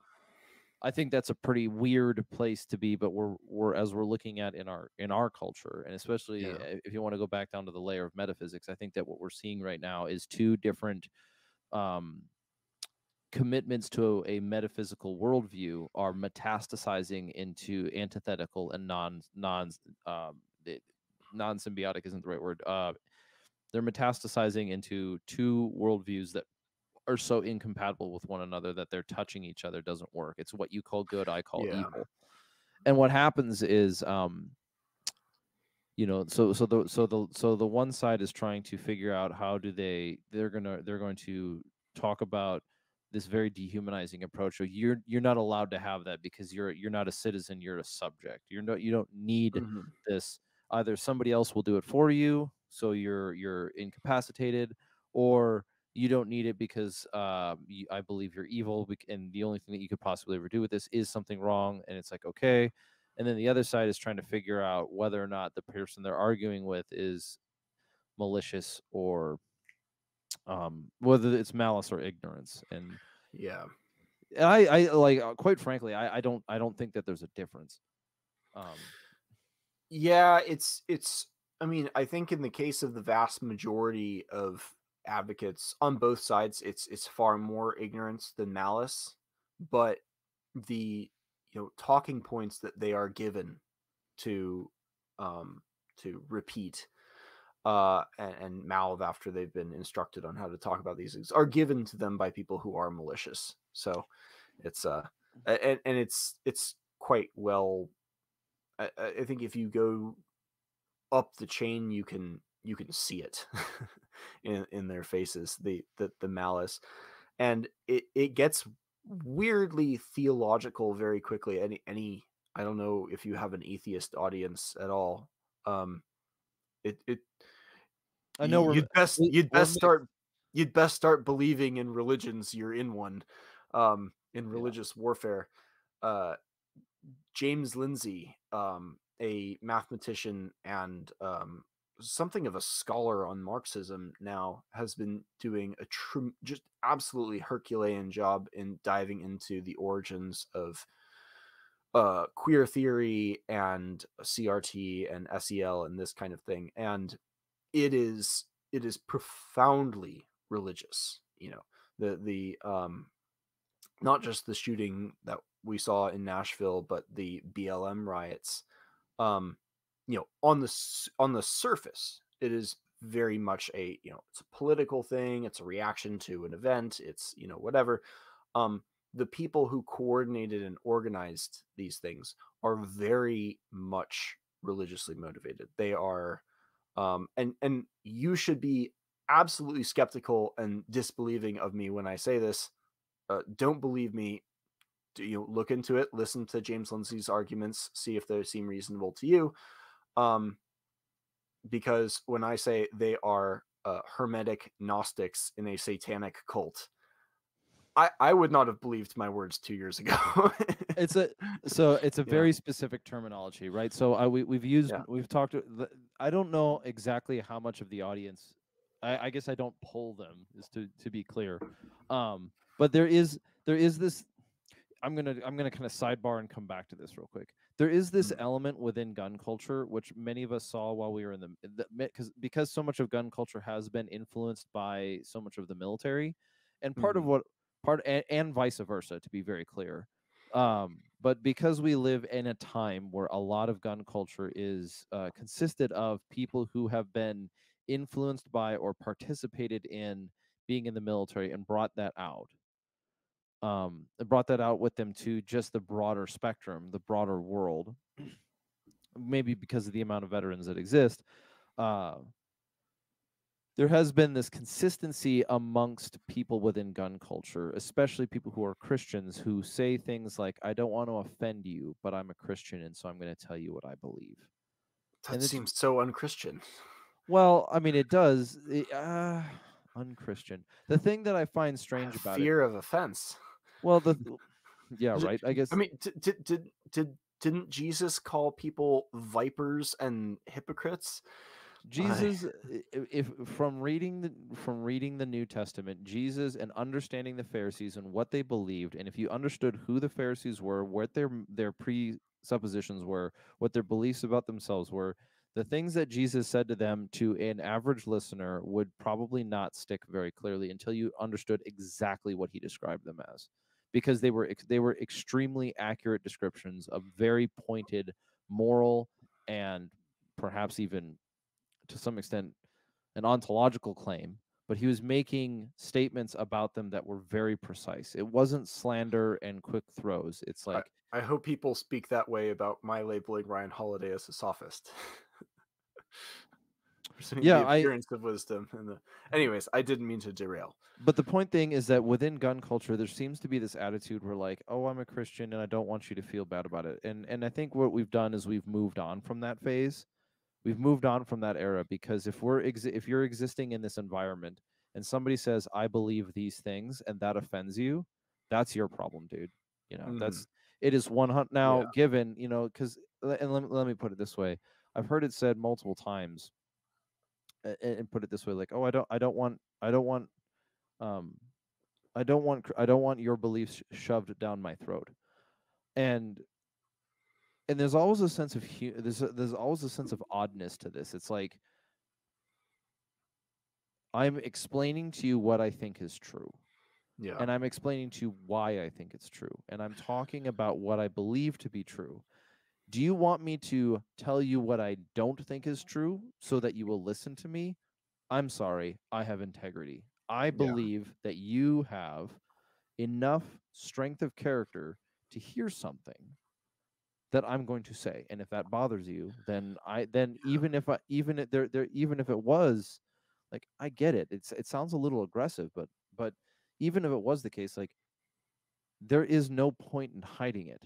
that's a pretty weird place to be, but we're as we're looking at in our culture, and especially if you want to go back down to the layer of metaphysics, I think that what we're seeing right now is two different commitments to a metaphysical worldview are metastasizing into antithetical and non-symbiotic isn't the right word. They're metastasizing into two worldviews that are so incompatible with one another that they're touching each other doesn't work. It's what you call good, I call evil. And what happens is So the one side is trying to figure out how do they're going to talk about this very dehumanizing approach. So you're not allowed to have that because you're not a citizen, you're a subject. You don't need Hmm. this. Either somebody else will do it for you, so you're incapacitated, or you don't need it because I believe you're evil, and the only thing that you could possibly ever do with this is something wrong. And it's like, okay. And then the other side is trying to figure out whether or not the person they're arguing with is malicious, or whether it's malice or ignorance. And Yeah. I like, quite frankly, I don't think that there's a difference. um Yeah, it's I mean, I think in the case of the vast majority of advocates on both sides, it's far more ignorance than malice, but the talking points that they are given to um to repeat and mouth after they've been instructed on how to talk about these things are given to them by people who are malicious. So it's and it's quite well. I think if you go up the chain, you can see it in their faces, the malice, and it gets weirdly theological very quickly. Any I don't know if you have an atheist audience at all. It I know you'd best you'd we're best mixed. start believing in religions. You're in one, in Yeah. religious warfare. Uh, James Lindsay, a mathematician and something of a scholar on Marxism now, has been doing a just absolutely Herculean job in diving into the origins of queer theory and CRT and SEL and this kind of thing. And it is profoundly religious. The not just the shooting that we saw in Nashville, but the BLM riots. Um, on the surface, it is very much it's a political thing. It's a reaction to an event. It's whatever. The people who coordinated and organized these things are very much religiously motivated. They are, and you should be absolutely skeptical and disbelieving of me when I say this. Don't believe me. Do you look into it? Listen to James Lindsay's arguments. See if they seem reasonable to you. Um, because when I say they are hermetic Gnostics in a satanic cult, I would not have believed my words 2 years ago. It's a it's a Yeah, very specific terminology, right? So yeah. we've talked I don't know exactly how much of the audience. I guess I don't poll them, is to be clear. But there is this. I'm gonna kind of sidebar and come back to this real quick. There is this Mm, element within gun culture which many of us saw while we were in because so much of gun culture has been influenced by so much of the military, and part of mhm. what part and vice versa, to be very clear. But because we live in a time where a lot of gun culture is consisted of people who have been influenced by or participated in being in the military and brought that out with them to just the broader spectrum, the broader world, maybe because of the amount of veterans that exist. uh, there has been this consistency amongst people within gun culture, especially people who are Christians, who say things like, I don't want to offend you, but I'm a Christian, and so I'm going to tell you what I believe. That And it's, seems so unchristian. well, I mean, it does. Unchristian. The thing that I find I strange have about it, fear of offense. well, yeah, J- right. I I guess mean, didn't Jesus call people vipers and hypocrites? I Jesus, if from reading the New Testament, Jesus and understanding the Pharisees and what they believed, and if you understood who the Pharisees were, what their presuppositions were, what their beliefs about themselves were, the things that Jesus said to them to an average listener would probably not stick very clearly until you understood exactly what he described them as, because they were extremely accurate descriptions of very pointed moral and perhaps even to some extent an ontological claim, but he was making statements about them that were very precise. It wasn't slander and quick throws. It's I, like, I hope people speak that way about my labeling Ryan Holiday as a sophist. Pursuing Yeah, the I appearance of wisdom. And anyways, I didn't mean to derail. but the point thing is that within gun culture there seems to be this attitude where like, oh, I'm a Christian and I don't want you to feel bad about it. And I think what we've done is we've moved on from that phase. We've moved on from that era because if you're existing in this environment and somebody says I believe these things and that offends you, that's your problem, dude. You know, Mm-hmm. that's it is 100 now Yeah. given, cuz and let me put it this way. I've heard it said multiple times and put it this way like, "Oh, um I don't want your beliefs shoved down my throat." And there's always a sense of there's always a sense of oddness to this. It's like I'm explaining to you what I think is true, Yeah. and I'm explaining to you why I think it's true, and I'm talking about what I believe to be true. Do you want me to tell you what I don't think is true so that you will listen to me? I'm sorry, I have integrity. I Yeah. believe that you have enough strength of character to hear something that I'm going to say. And if that bothers you, then even if I even if there even if it was like I get it. It sounds a little aggressive, but even if it was the case, like there is no point in hiding it.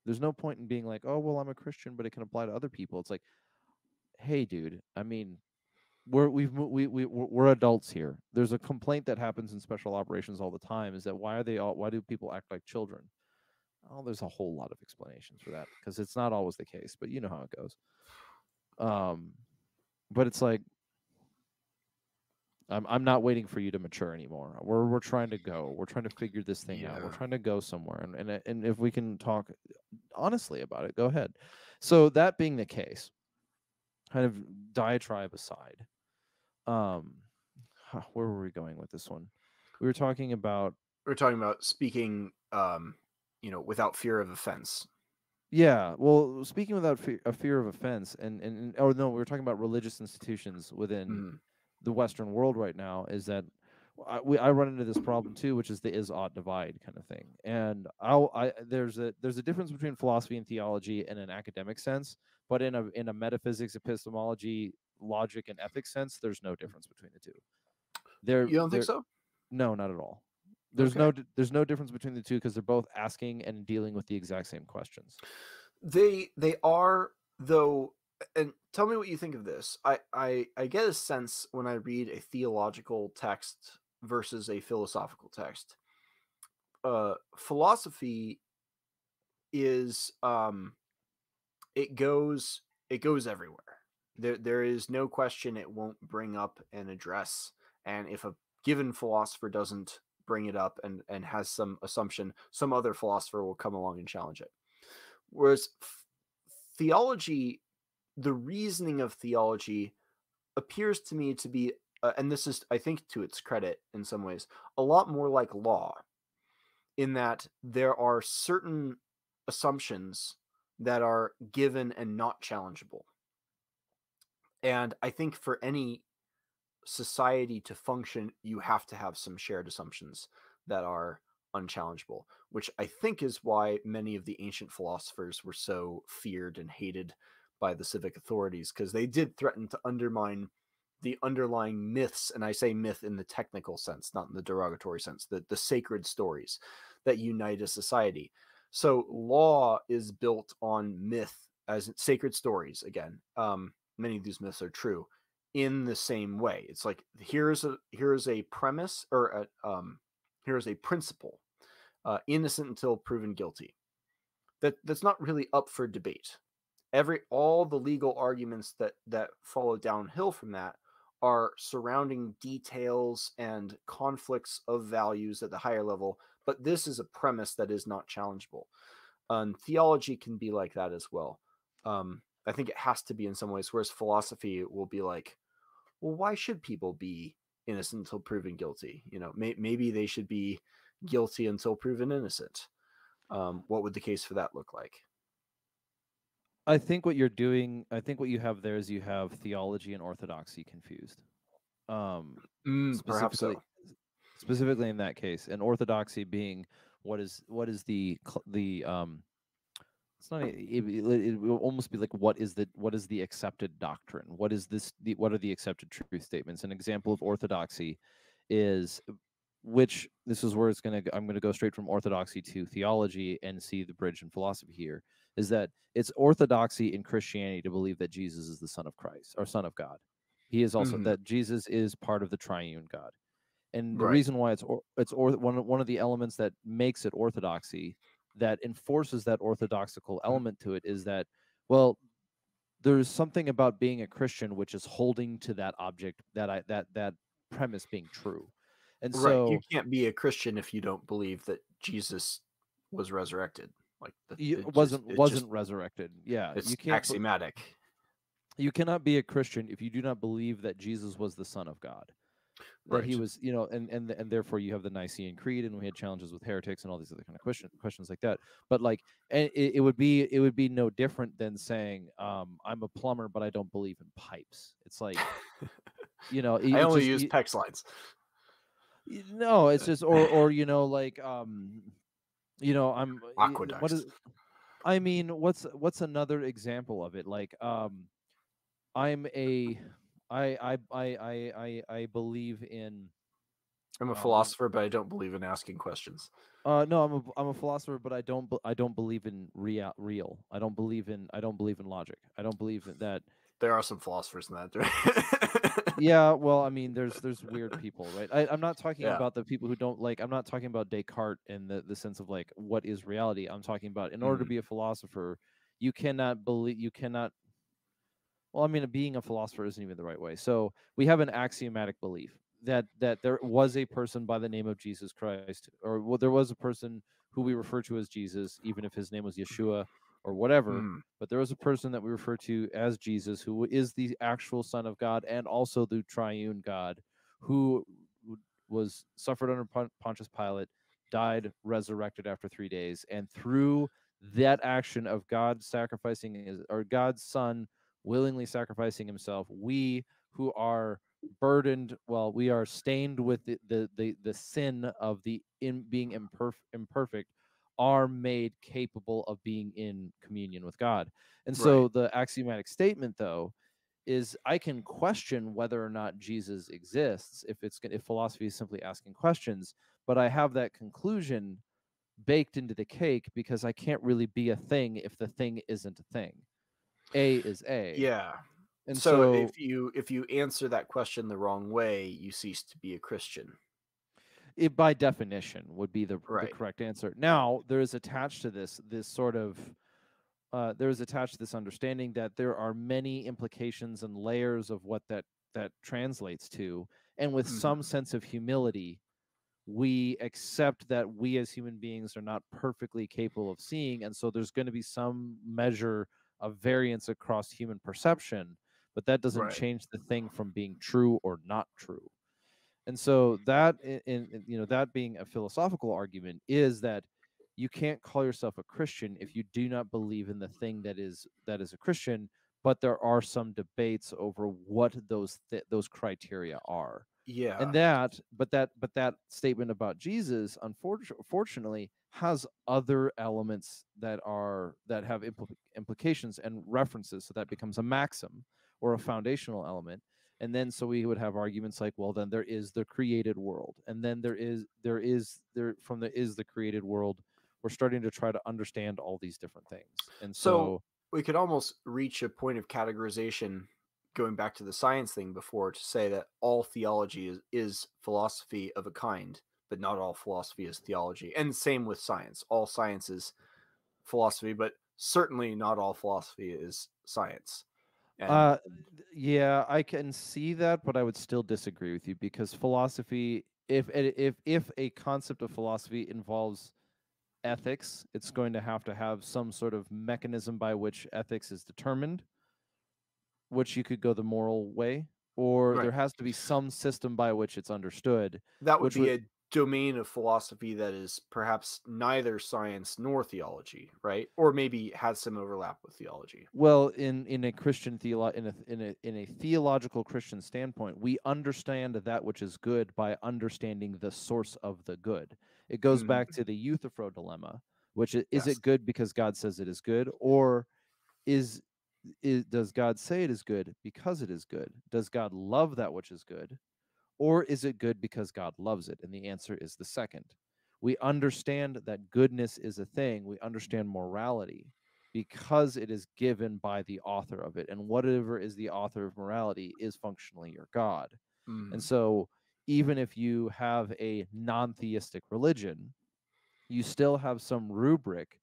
There's no point in being like, "Oh, well, I'm a Christian, but it can apply to other people." It's like, "Hey, dude, I mean, we're adults here. There's a complaint that happens in special operations all the time is that why do people act like children? Oh, there's a whole lot of explanations for that because it's not always the case, but you know how it goes. Um, but it's like I'm not waiting for you to mature anymore. We're trying to go. We're trying to figure this thing out. We're Yeah. trying to go somewhere, and if we can talk honestly about it, go ahead. So that being the case, kind of diatribe aside, um, where were we going with this one? We were talking about We're talking about speaking, without fear of offense. yeah. Well, speaking without a fear of offense, and or no, we were talking about religious institutions within Mm. the Western world right now. Is that I run into this problem too, which is the is ought divide kind of thing. And there's a difference between philosophy and theology in an academic sense, but in a metaphysics, epistemology, logic, and ethics sense, there's no difference between the two. You don't think They're so? no, not at all. Okay. There's no difference between the two because they're both asking and dealing with the exact same questions. They are, though. And tell me what you think of this. I get a sense when I read a theological text versus a philosophical text. Philosophy is it goes everywhere. There is no question it won't bring up and address. And if a given philosopher doesn't bring it up and has some assumption, some other philosopher will come along and challenge it. Whereas theology, the reasoning of theology appears to me to be, and this is, I think, to its credit in some ways, a lot more like law, in that there are certain assumptions that are given and not challengeable. And I think for any society to function, you have to have some shared assumptions that are unchallengeable, which I think is why many of the ancient philosophers were so feared and hated by the civic authorities, because they did threaten to undermine the underlying myths. And I say myth in the technical sense, not in the derogatory sense, the sacred stories that unite a society. So law is built on myth as sacred stories. Again, many of these myths are true in the same way. It's like here's a premise, or here's a principle, innocent until proven guilty. That's not really up for debate. All the legal arguments that follow downhill from that are surrounding details and conflicts of values at the higher level, but this is a premise that is not challengeable. And theology can be like that as well. I think it has to be in some ways, whereas philosophy will be like, well, why should people be innocent until proven guilty? Maybe they should be guilty until proven innocent. What would the case for that look like? I think what you're doing, I think what you have there is you have theology and orthodoxy confused. Um, Perhaps specifically, so. specifically in that case, and orthodoxy being what is it's not it will almost be like what is the accepted doctrine, what are the accepted truth statements. An example of orthodoxy is, which this is where I'm going to go straight from orthodoxy to theology and see the bridge in philosophy here, is that it's orthodoxy in Christianity to believe that Jesus is the Son of Christ or Son of God. He is also Hmm. that Jesus is part of the triune God. And the Right. reason why one of the elements that makes it orthodoxy, that enforces that orthodoxical element to it, is that, well, there's something about being a Christian which is holding to that object, that premise being true. And Right. You so can't be a Christian if you don't believe that Jesus was resurrected. Like it it's just wasn't resurrected. Yeah, it's axiomatic. you cannot be a Christian if you do not believe that Jesus was the Son of God, that he Right. was, and therefore you have the Nicene Creed, and we had challenges with heretics and all these other kind of questions like that. But like, and it would be no different than saying, I'm a plumber, but I don't believe in pipes. It's like, I it only just use PEX lines. no, it's just, or like, what is, Aqueducts. I mean, what's another example of it? Like, I'm a, I believe in, I'm a there's philosopher, but I don't believe in asking questions. no, I'm a philosopher, but I don't believe in real. I don't believe in logic. I don't believe in that. There are some philosophers in that. Yeah, well, I mean, there's weird people, right? I'm not talking Yeah. about the people who don't like. I'm not talking about Descartes in the sense of like what is reality. I'm talking about, in order to Mm. be a philosopher, you cannot believe, you cannot. Well, I mean, being a philosopher isn't even the right way. So we have an axiomatic belief that there was a person by the name of Jesus Christ, or, well, there was a person who we refer to as Jesus, even if his name was Yeshua or whatever. Mm. But there was a person that we refer to as Jesus, who is the actual Son of God and also the triune God, who was suffered under Pontius Pilate, died, resurrected after 3 days, and through that action of God sacrificing God's Son willingly sacrificing himself, we who are burdened, well, we are stained with the sin of the in being imperfect, are made capable of being in communion with God. And Right. so the axiomatic statement, though, is I can question whether or not Jesus exists if philosophy is simply asking questions, but I have that conclusion baked into the cake because I can't really be a thing if the thing isn't a thing. A is A. Yeah. And So so if you answer that question the wrong way, you cease to be a Christian. it, by definition, would be the Right. correct answer. Now, there is attached to this sort of there is attached to this understanding that there are many implications and layers of what that translates to, and with some Hmm. sense of humility, we accept that we as human beings are not perfectly capable of seeing, and so there's going to be some measure of variance across human perception, but that doesn't Right. change the thing from being true or not true. And so that that being a philosophical argument is that you can't call yourself a Christian if you do not believe in the thing that is a Christian, but there are some debates over what those criteria are. And Yeah. that statement about Jesus, unfortunately, has other elements that have implications and references, so that becomes a maxim or a foundational element. And then so we would have arguments like, well, then there is the created world, and then there from the is the created world, we're starting to try to understand all these different things. And So so we could almost reach a point of categorization going back to the science thing before to say that all theology is philosophy of a kind, but not all philosophy is theology. And same with science. All science is philosophy, but certainly not all philosophy is science. And uh yeah, I can see that, but I would still disagree with you, because philosophy, if a concept of philosophy involves ethics, it's going to have some sort of mechanism by which ethics is determined, which you could go the moral way, or right, there has to be some system by which it's understood, that would which be would, a domain of philosophy that is perhaps neither science nor theology, right? Or maybe has some overlap with theology. well, in a Christian in a theological Christian standpoint, we understand that which is good by understanding the source of the good. It goes back Mm, to the Euthyphro dilemma. is Yes. it good because God says it is good, or is does God say it is good because it is good? Does God love that which is good, or is it good because God loves it? And the answer is the second. We understand that goodness is a thing. We understand morality because it is given by the author of it. And whatever is the author of morality is functionally your God. And Mm, so, even if you have a non theistic religion, you still have some rubric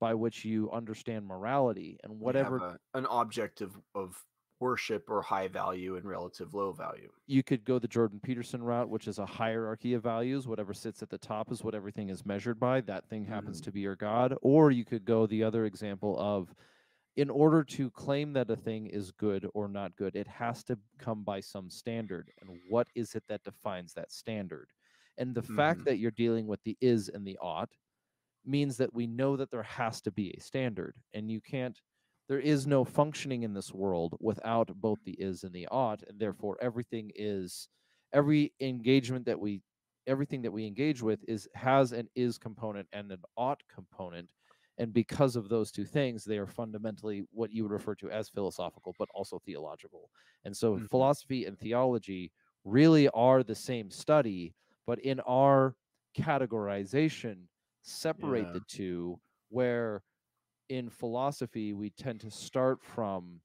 by which you understand morality and you have whatever. an object of worship or high value and relative low value. You could go the Jordan Peterson route, which is a hierarchy of values. Whatever sits at the top is what everything is measured by. That thing happens Hmm. to be your God. Or you could go the other example of, in order to claim that a thing is good or not good, it has to come by some standard. And what is it that defines that standard? And the fact Hmm. that you're dealing with the is and the ought means that we know that there has to be a standard, and you can't, there is no functioning in this world without both the is and the ought, and therefore everything is, every engagement that we, everything that we engage with is, has an is component and an ought component. And because of those two things, they are fundamentally what you would refer to as philosophical but also theological. And so Hmm. philosophy and theology really are the same study, but in our categorization separate Yeah. the two, where in philosophy we tend to start from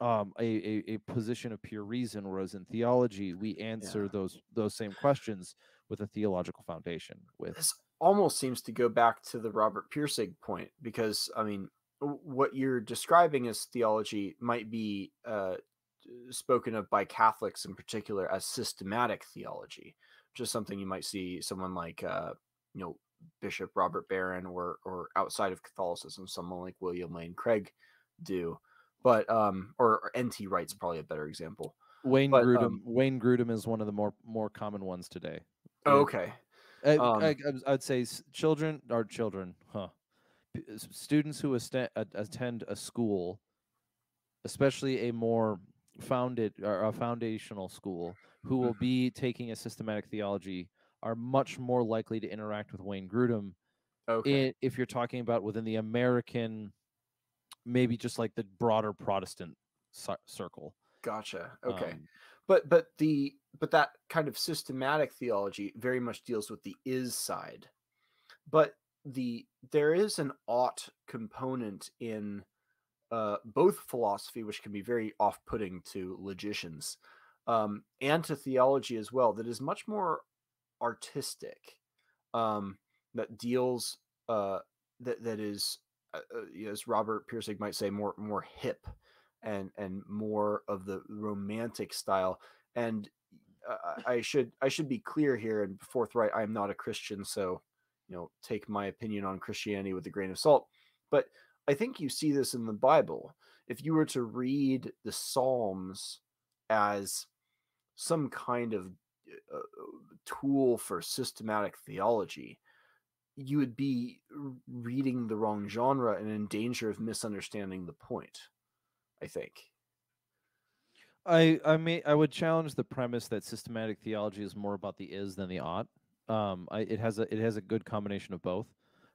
a position of pure reason, whereas in theology we Yeah. answer those same questions with a theological foundation. With This almost seems to go back to the Robert Pirsig point because, I mean, what you're describing as theology might be spoken of by Catholics in particular as systematic theology, which is something you might see someone like, you know, Bishop Robert Barron, or outside of Catholicism, someone like William Lane Craig do. But or N.T. Wright's probably a better example. But Wayne Grudem is one of the more common ones today. oh, It, okay. I'd say children are children, huh? Students who attend a school, especially a more founded or a foundational school, who will Mhm. be taking a systematic theology, are much more likely to interact with Wayne Grudem Okay. if you're talking about within the American, maybe just like the broader Protestant circle. Gotcha. Okay. Um, But that kind of systematic theology very much deals with the is side. But there is an ought component in both philosophy, which can be very off-putting to logicians, and to theology as well, that is much more artistic, um, that deals that is, as Robert Pirsig might say, more hip and more of the romantic style. And I should be clear here and forthright. I am not a Christian, so take my opinion on Christianity with a grain of salt. But I think you see this in the Bible. If you were to read the Psalms as some kind of uh, tool for systematic theology, you would be reading the wrong genre and in danger of misunderstanding the point, I think. I would challenge the premise that systematic theology is more about the is than the ought. It has a good combination of both.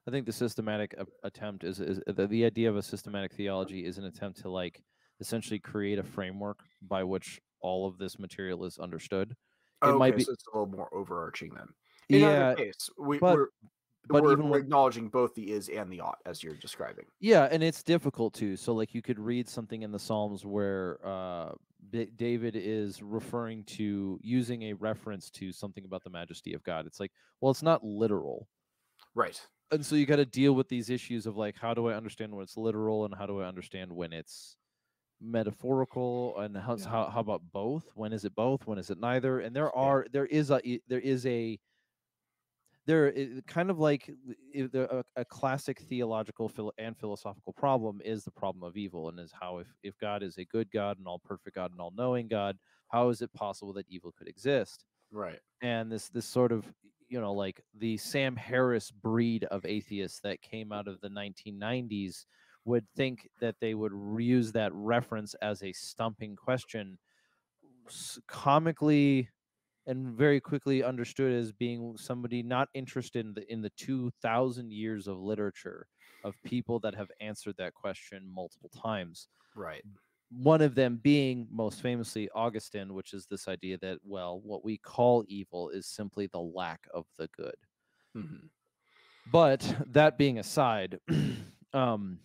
I think the systematic attempt is the idea of a systematic theology is an attempt to like essentially create a framework by which all of this material is understood. It Oh, might okay, be, so it's a little more overarching then. In either yeah, case, but even we're when, acknowledging both the is and the ought as you're describing. yeah, and it's difficult too. So like you could read something in the Psalms where David is referring to using a reference to something about the majesty of God. It's like, well, it's not literal. Right. And so you got to deal with these issues of like, how do I understand when it's literal and how do I understand when it's metaphorical, and Yeah. how about both? When is it both? When is it neither? And Yeah. there is a there is kind of like a classic theological and philosophical problem is the problem of evil, and is how, if God is a good God and all perfect God and all knowing God, how is it possible that evil could exist? Right. And this sort of, like the Sam Harris breed of atheists that came out of the 1990s would think that they would use that reference as a stumping question, comically and very quickly understood as being somebody not interested in the 2,000 years of literature of people that have answered that question multiple times. Right. One of them being most famously Augustine, which is this idea that, well, what we call evil is simply the lack of the good. Hmm. But that being aside, um,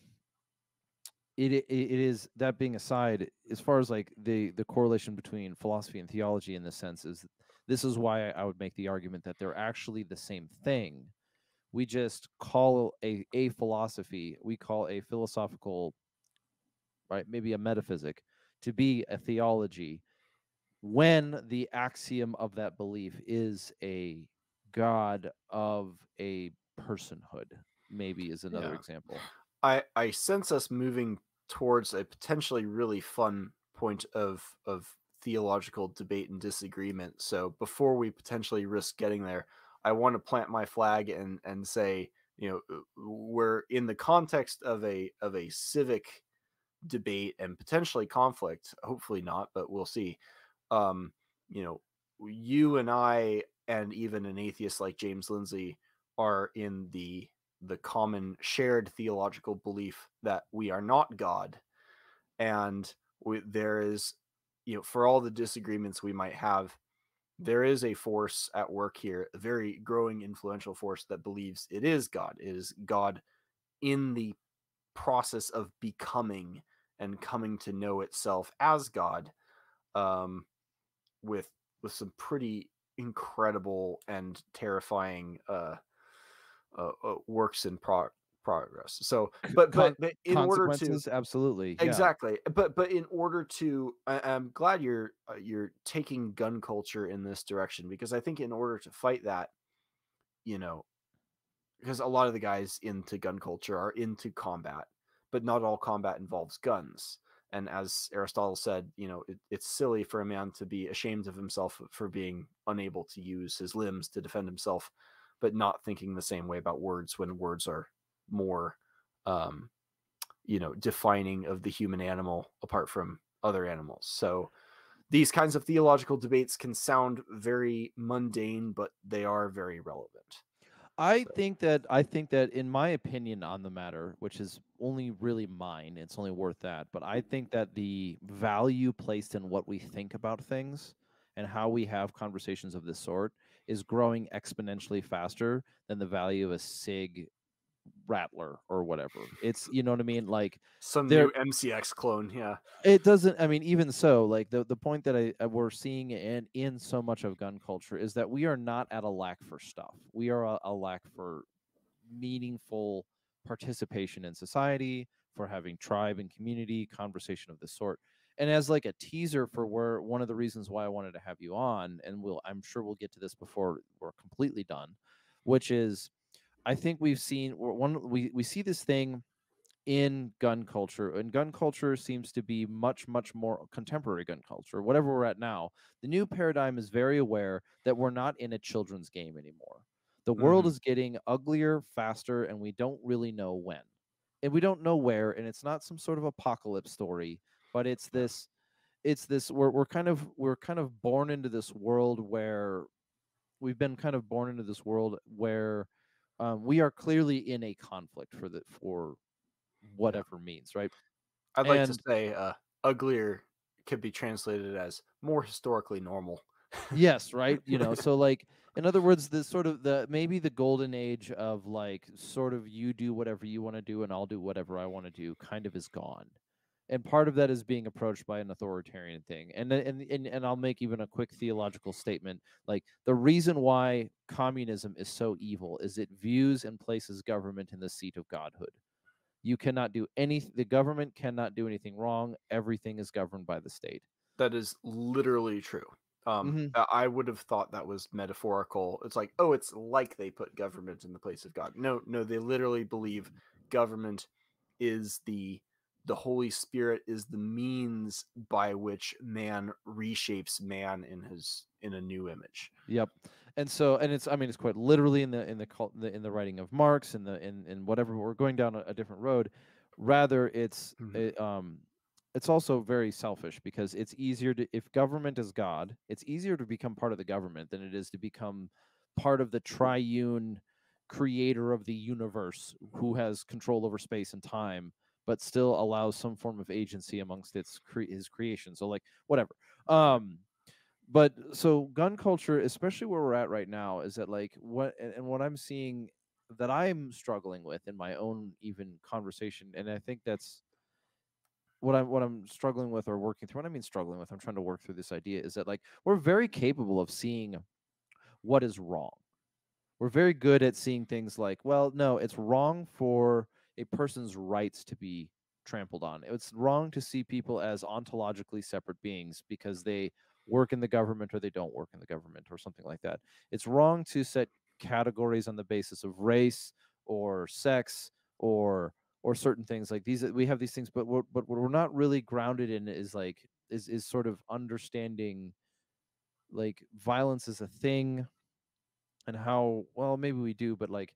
it is, that being aside, as far as like the correlation between philosophy and theology in this sense, is this is why I would make the argument that they're actually the same thing. We just call a philosophy, we call a philosophical, right, maybe a metaphysic, to be a theology, when the axiom of that belief is a god of a personhood, maybe is another Yeah. example. I sense us moving towards a potentially really fun point of theological debate and disagreement. So before we potentially risk getting there, I want to plant my flag and say, we're in the context of a civic debate and potentially conflict. Hopefully not, but we'll see. Um, you know, you and I, and even an atheist like James Lindsay, are in the common shared theological belief that we are not God, and there is, for all the disagreements we might have, there is a force at work here, a very growing, influential force that believes it is God. It is God in the process of becoming and coming to know itself as God, um, with some pretty incredible and terrifying works in progress. So, but in order to, Consequences, absolutely, yeah. exactly, but in order to, I'm glad you're taking gun culture in this direction, because I think in order to fight that, you know, because a lot of the guys into gun culture are into combat, but not all combat involves guns. And as Aristotle said, it's silly for a man to be ashamed of himself for being unable to use his limbs to defend himself, but not thinking the same way about words, when words are more, um, defining of the human animal apart from other animals. So these kinds of theological debates can sound very mundane, but they are very relevant. So. I think that in my opinion on the matter, which is only really mine, it's only worth that, but I think that the value placed in what we think about things and how we have conversations of this sort is growing exponentially faster than the value of a SIG rattler or whatever. It's, you know what I mean? Like Some there, new MCX clone, yeah. it doesn't, I mean, even so, like the point that we're seeing in so much of gun culture is that we are not at a lack for stuff. We are a lack for meaningful participation in society, for having tribe and community conversation of this sort. And as like a teaser for where one of the reasons why I wanted to have you on, and I'm sure we'll get to this before we're completely done, which is, I think we've seen we see this thing in gun culture, and gun culture seems to be much more contemporary gun culture, whatever we're at now. The new paradigm is very aware that we're not in a children's game anymore. The world Hmm. is getting uglier faster, and we don't really know when, and we don't know where, and it's not some sort of apocalypse story, but Yeah. it's this, we're kind of born into this world where we've been kind of born into this world where we are clearly in a conflict for Yeah. whatever means, right? I'd like to And say uglier could be translated as more historically normal. yes, right, so like, in other words, the sort of the maybe the golden age of like sort of you do whatever you want to do and I'll do whatever I want to do kind of is gone. And part of that is being approached by an authoritarian thing. And I'll make even a quick theological statement. Like, the reason why communism is so evil is it views and places government in the seat of godhood. You cannot do anything, the government cannot do anything wrong. Everything is governed by the state. That is literally true. Hmm. I would have thought that was metaphorical. It's like, oh, it's like they put government in the place of God. No, no, they literally believe government is the Holy Spirit is the means by which man reshapes man in a new image. Yep. And so, and it's, I mean, it's quite literally in the writing of Marx, in whatever, we're going down a different road. Rather, Mhm. it's also very selfish because it's easier to, if government is God, it's easier to become part of the government than it is to become part of the triune creator of the universe who has control over space and time, but still allows some form of agency amongst his creation. So like whatever. Right. But so gun culture, especially where we're at right now, is that like and what I'm seeing that I'm struggling with in my own even conversation, and I think that's what I'm struggling with or working through. What I mean struggling with, I'm trying to work through this idea is that like we're very capable of seeing what is wrong. We're very good at seeing things like, well, no, it's wrong for a person's rights to be trampled on. It's wrong to see people as ontologically separate beings because they work in the government or they don't work in the government or something like that. It's wrong to set categories on the basis of race or sex or certain things like these. We have these things, but what we're not really grounded in is like is sort of understanding like violence is a thing and how well maybe we do, but like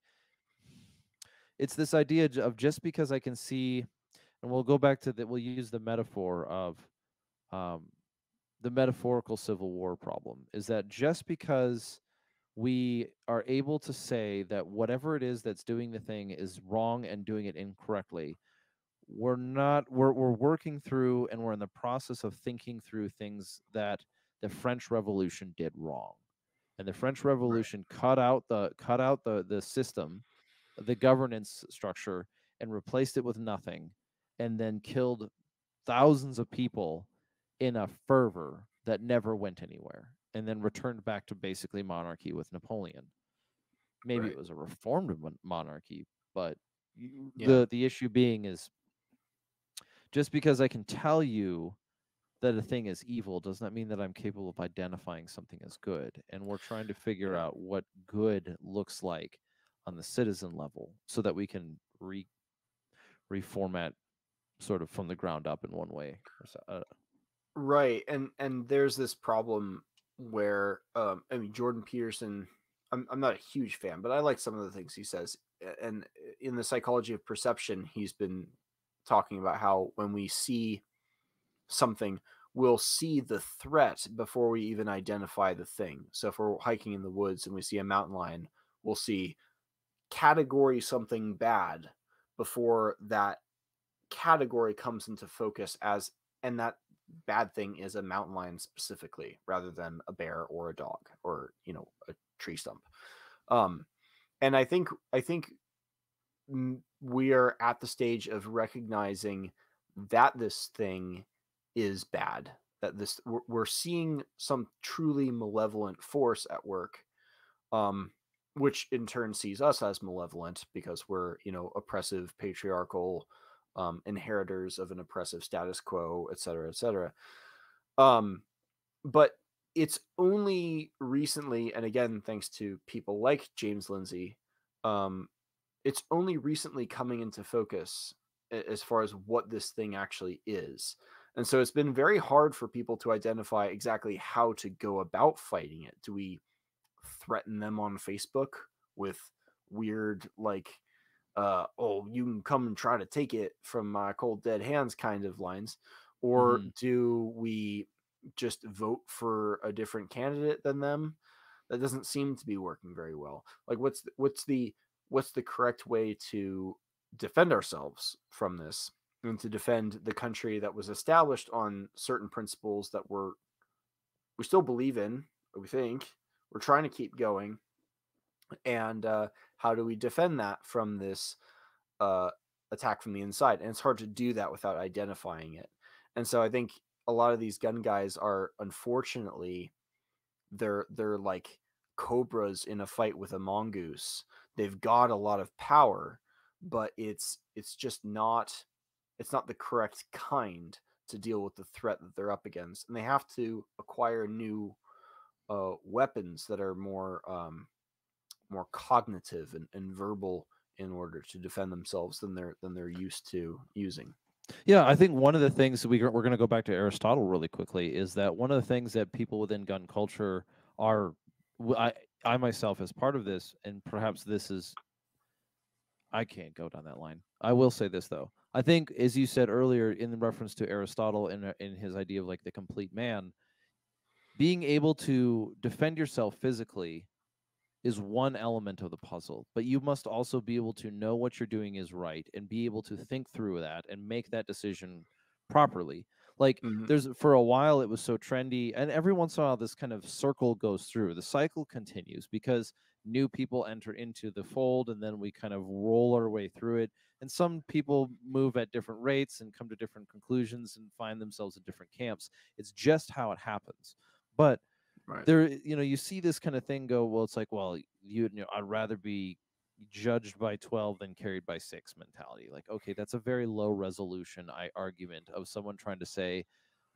it's this idea of just because I can see, and we'll go back to that, we'll use the metaphor of um, the metaphorical civil war problem is that just because we are able to say that whatever it is that's doing the thing is wrong and doing it incorrectly, we're not we're working through and we're in the process of thinking through things that the French Revolution did wrong. And the French Right. Revolution cut out the system, the governance structure, and replaced it with nothing, and then killed thousands of people in a fervor that never went anywhere, and then returned back to basically monarchy with Napoleon. Maybe it Right. was a reformed monarchy, but Yeah. the issue being is just because I can tell you that a thing is evil does not mean that I'm capable of identifying something as good. And we're trying to figure Yeah. out what good looks like on the citizen level so that we can reformat sort of from the ground up in one way. Or so, Right. And there's this problem where I mean Jordan Peterson, I'm not a huge fan, but I like some of the things he says. And in the psychology of perception, he's been talking about how when we see something, we'll see the threat before we even identify the thing. So if we're hiking in the woods and we see a mountain lion, we'll see category something bad before that category comes into focus as, and that bad thing is a mountain lion specifically rather than a bear or a dog or a tree stump. um and I think we are at the stage of recognizing that this thing is bad, that this we're seeing some truly malevolent force at work, um which in turn sees us as malevolent because we're oppressive patriarchal inheritors of an oppressive status quo, et cetera, et cetera. um but it's only recently, and again thanks to people like James Lindsay, um it's only recently coming into focus as far as what this thing actually is. And so it's been very hard for people to identify exactly how to go about fighting it. Do we threaten them on Facebook with weird, like, oh, you can come and try to take it from my cold dead hands kind of lines? Or mm-hmm. do we just vote for a different candidate than them? That doesn't seem to be working very well. Like, what's the correct way to defend ourselves from this and to defend the country that was established on certain principles that we still believe in, we think we're trying to keep going, and how do we defend that from this uh, attack from the inside? And it's hard to do that without identifying it. And so I think a lot of these gun guys are, unfortunately, they're like cobras in a fight with a mongoose. They've got a lot of power, but it's just not the correct kind to deal with the threat that they're up against, and they have to acquire new weapons that are more cognitive and verbal in order to defend themselves than they're used to using. Yeah, I think one of the things we're going to go back to Aristotle really quickly is that one of the things that people within gun culture are, I myself as part of this, and perhaps this is, I can't go down that line. I will say this though. I think, as you said earlier, in reference to Aristotle in his idea of like the complete man, being able to defend yourself physically is one element of the puzzle, but you must also be able to know what you're doing is right and be able to think through that and make that decision properly. Like, Mhm. there's, for a while it was so trendy, and every once in a while this kind of circle goes through. The cycle continues because new people enter into the fold, and then we kind of roll our way through it. And some people move at different rates and come to different conclusions and find themselves in different camps. It's just how it happens. But Right. there, you see this kind of thing go, well, it's like, well, I'd rather be judged by 12 than carried by 6 mentality. Like, okay, that's a very low resolution argument of someone trying to say,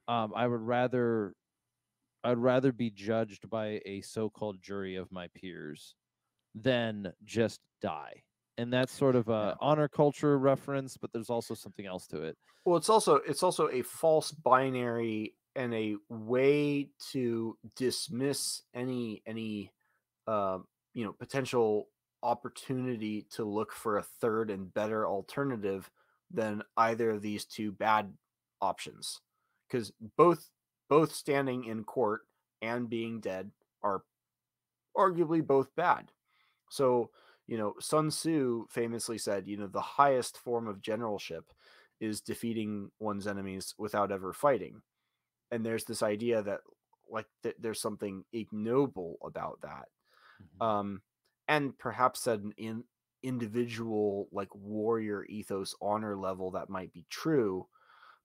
I would rather I'd rather be judged by a so-called jury of my peers than just die. And that's sort of a Yeah. honor culture reference, but there's also something else to it. Well, it's also a false binary and a way to dismiss any potential opportunity to look for a third and better alternative than either of these two bad options, because both standing in court and being dead are arguably both bad. So, Sun Tzu famously said, the highest form of generalship is defeating one's enemies without ever fighting. And there's this idea that, like, there's something ignoble about that. Mhm. Um, and perhaps at an individual, like, warrior ethos honor level, that might be true.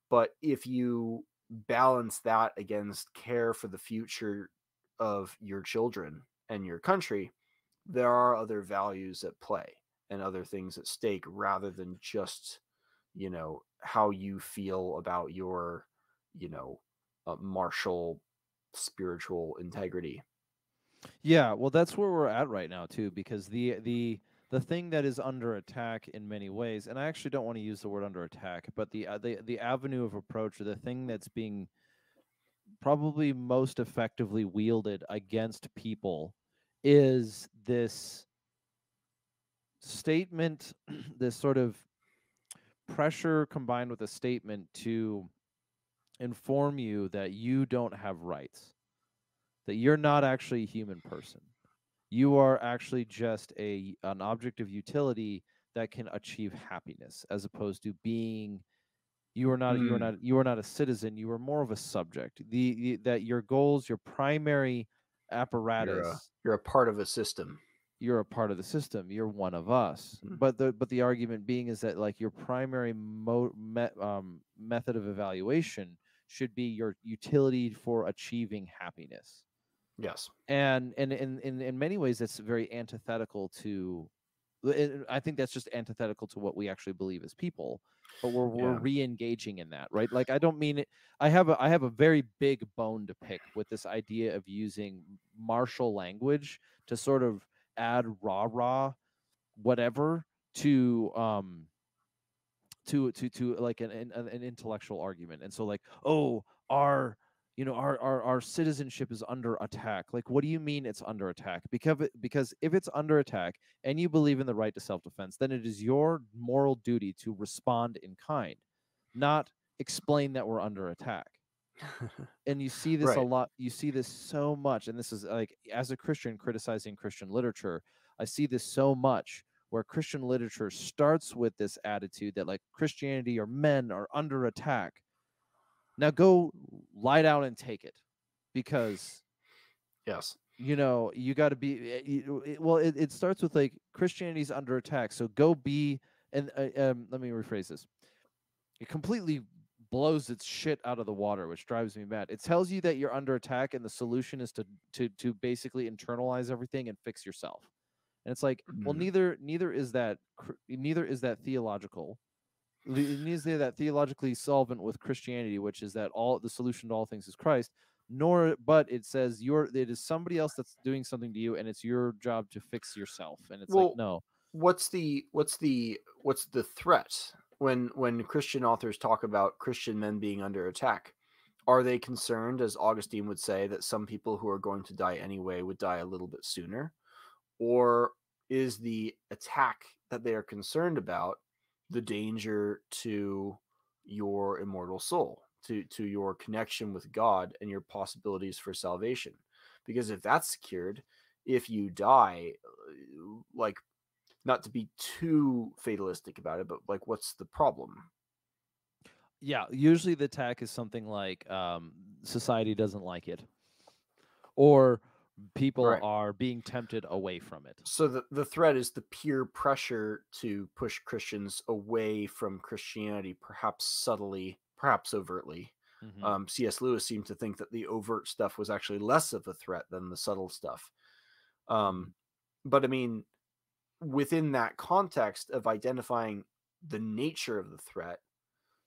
But if you balance that against care for the future of your children and your country, there are other values at play and other things at stake rather than just, how you feel about your, you know, martial spiritual integrity. Yeah, well, that's where we're at right now too, because the thing that is under attack in many ways, and I actually don't want to use the word under attack, but the avenue of approach, or the thing that's being probably most effectively wielded against people, is this statement, this sort of pressure combined with a statement to inform you that you don't have rights, that you're not actually a human person. You are actually just an object of utility that can achieve happiness, as opposed to being, Mm, you are not a citizen. You are more of a subject. That your goals, your primary you're a apparatus, you're a part of a system. you're a part of the system. You're one of us. Mhm. But the argument being is that, like, your primary method of evaluation should be your utility for achieving happiness. Yes. And in many ways, that's very antithetical to, I think that's just antithetical to what we actually believe as people. But we're Yeah. re-engaging in that, right? Like, I don't mean it. I have a very big bone to pick with this idea of using martial language to sort of add rah whatever to like an intellectual argument. And so, like, oh, our our citizenship is under attack. Like, what do you mean it's under attack? Because if it's under attack and you believe in the right to self-defense, then it is your moral duty to respond in kind, not explain that we're under attack. And you see this a Right. lot. You see this so much, and this is, like, as a Christian criticizing Christian literature, I see this so much, where Christian literature starts with this attitude that, like, Christianity or men are under attack. Now go lie down and take it, because Yes. you got to be, well, it starts with, like, Christianity's under attack, so go be. And let me rephrase this. It completely blows its shit out of the water, which drives me mad. It tells you that you're under attack, and the solution is to basically internalize everything and fix yourself. And it's like, well, Mm, neither is that theological. Neither is that theologically solvent with Christianity, which is that all the solution to all things is Christ. Nor, but it says it is somebody else that's doing something to you, and it's your job to fix yourself. And it's like, well, no. what's the threat when Christian authors talk about Christian men being under attack? Are they concerned, as Augustine would say, that some people who are going to die anyway would die a little bit sooner? Or is the attack that they are concerned about the danger to your immortal soul, to your connection with God and your possibilities for salvation. Because if that's secured, if you die, like, not to be too fatalistic about it, but like, what's the problem? Yeah, usually the attack is something like society doesn't like it, or people Right. are being tempted away from it. So the threat is the peer pressure to push Christians away from Christianity, perhaps subtly, perhaps overtly. Hmm. C.S. Lewis seemed to think that the overt stuff was actually less of a threat than the subtle stuff. Um, Hmm. but I mean, within that context of identifying the nature of the threat,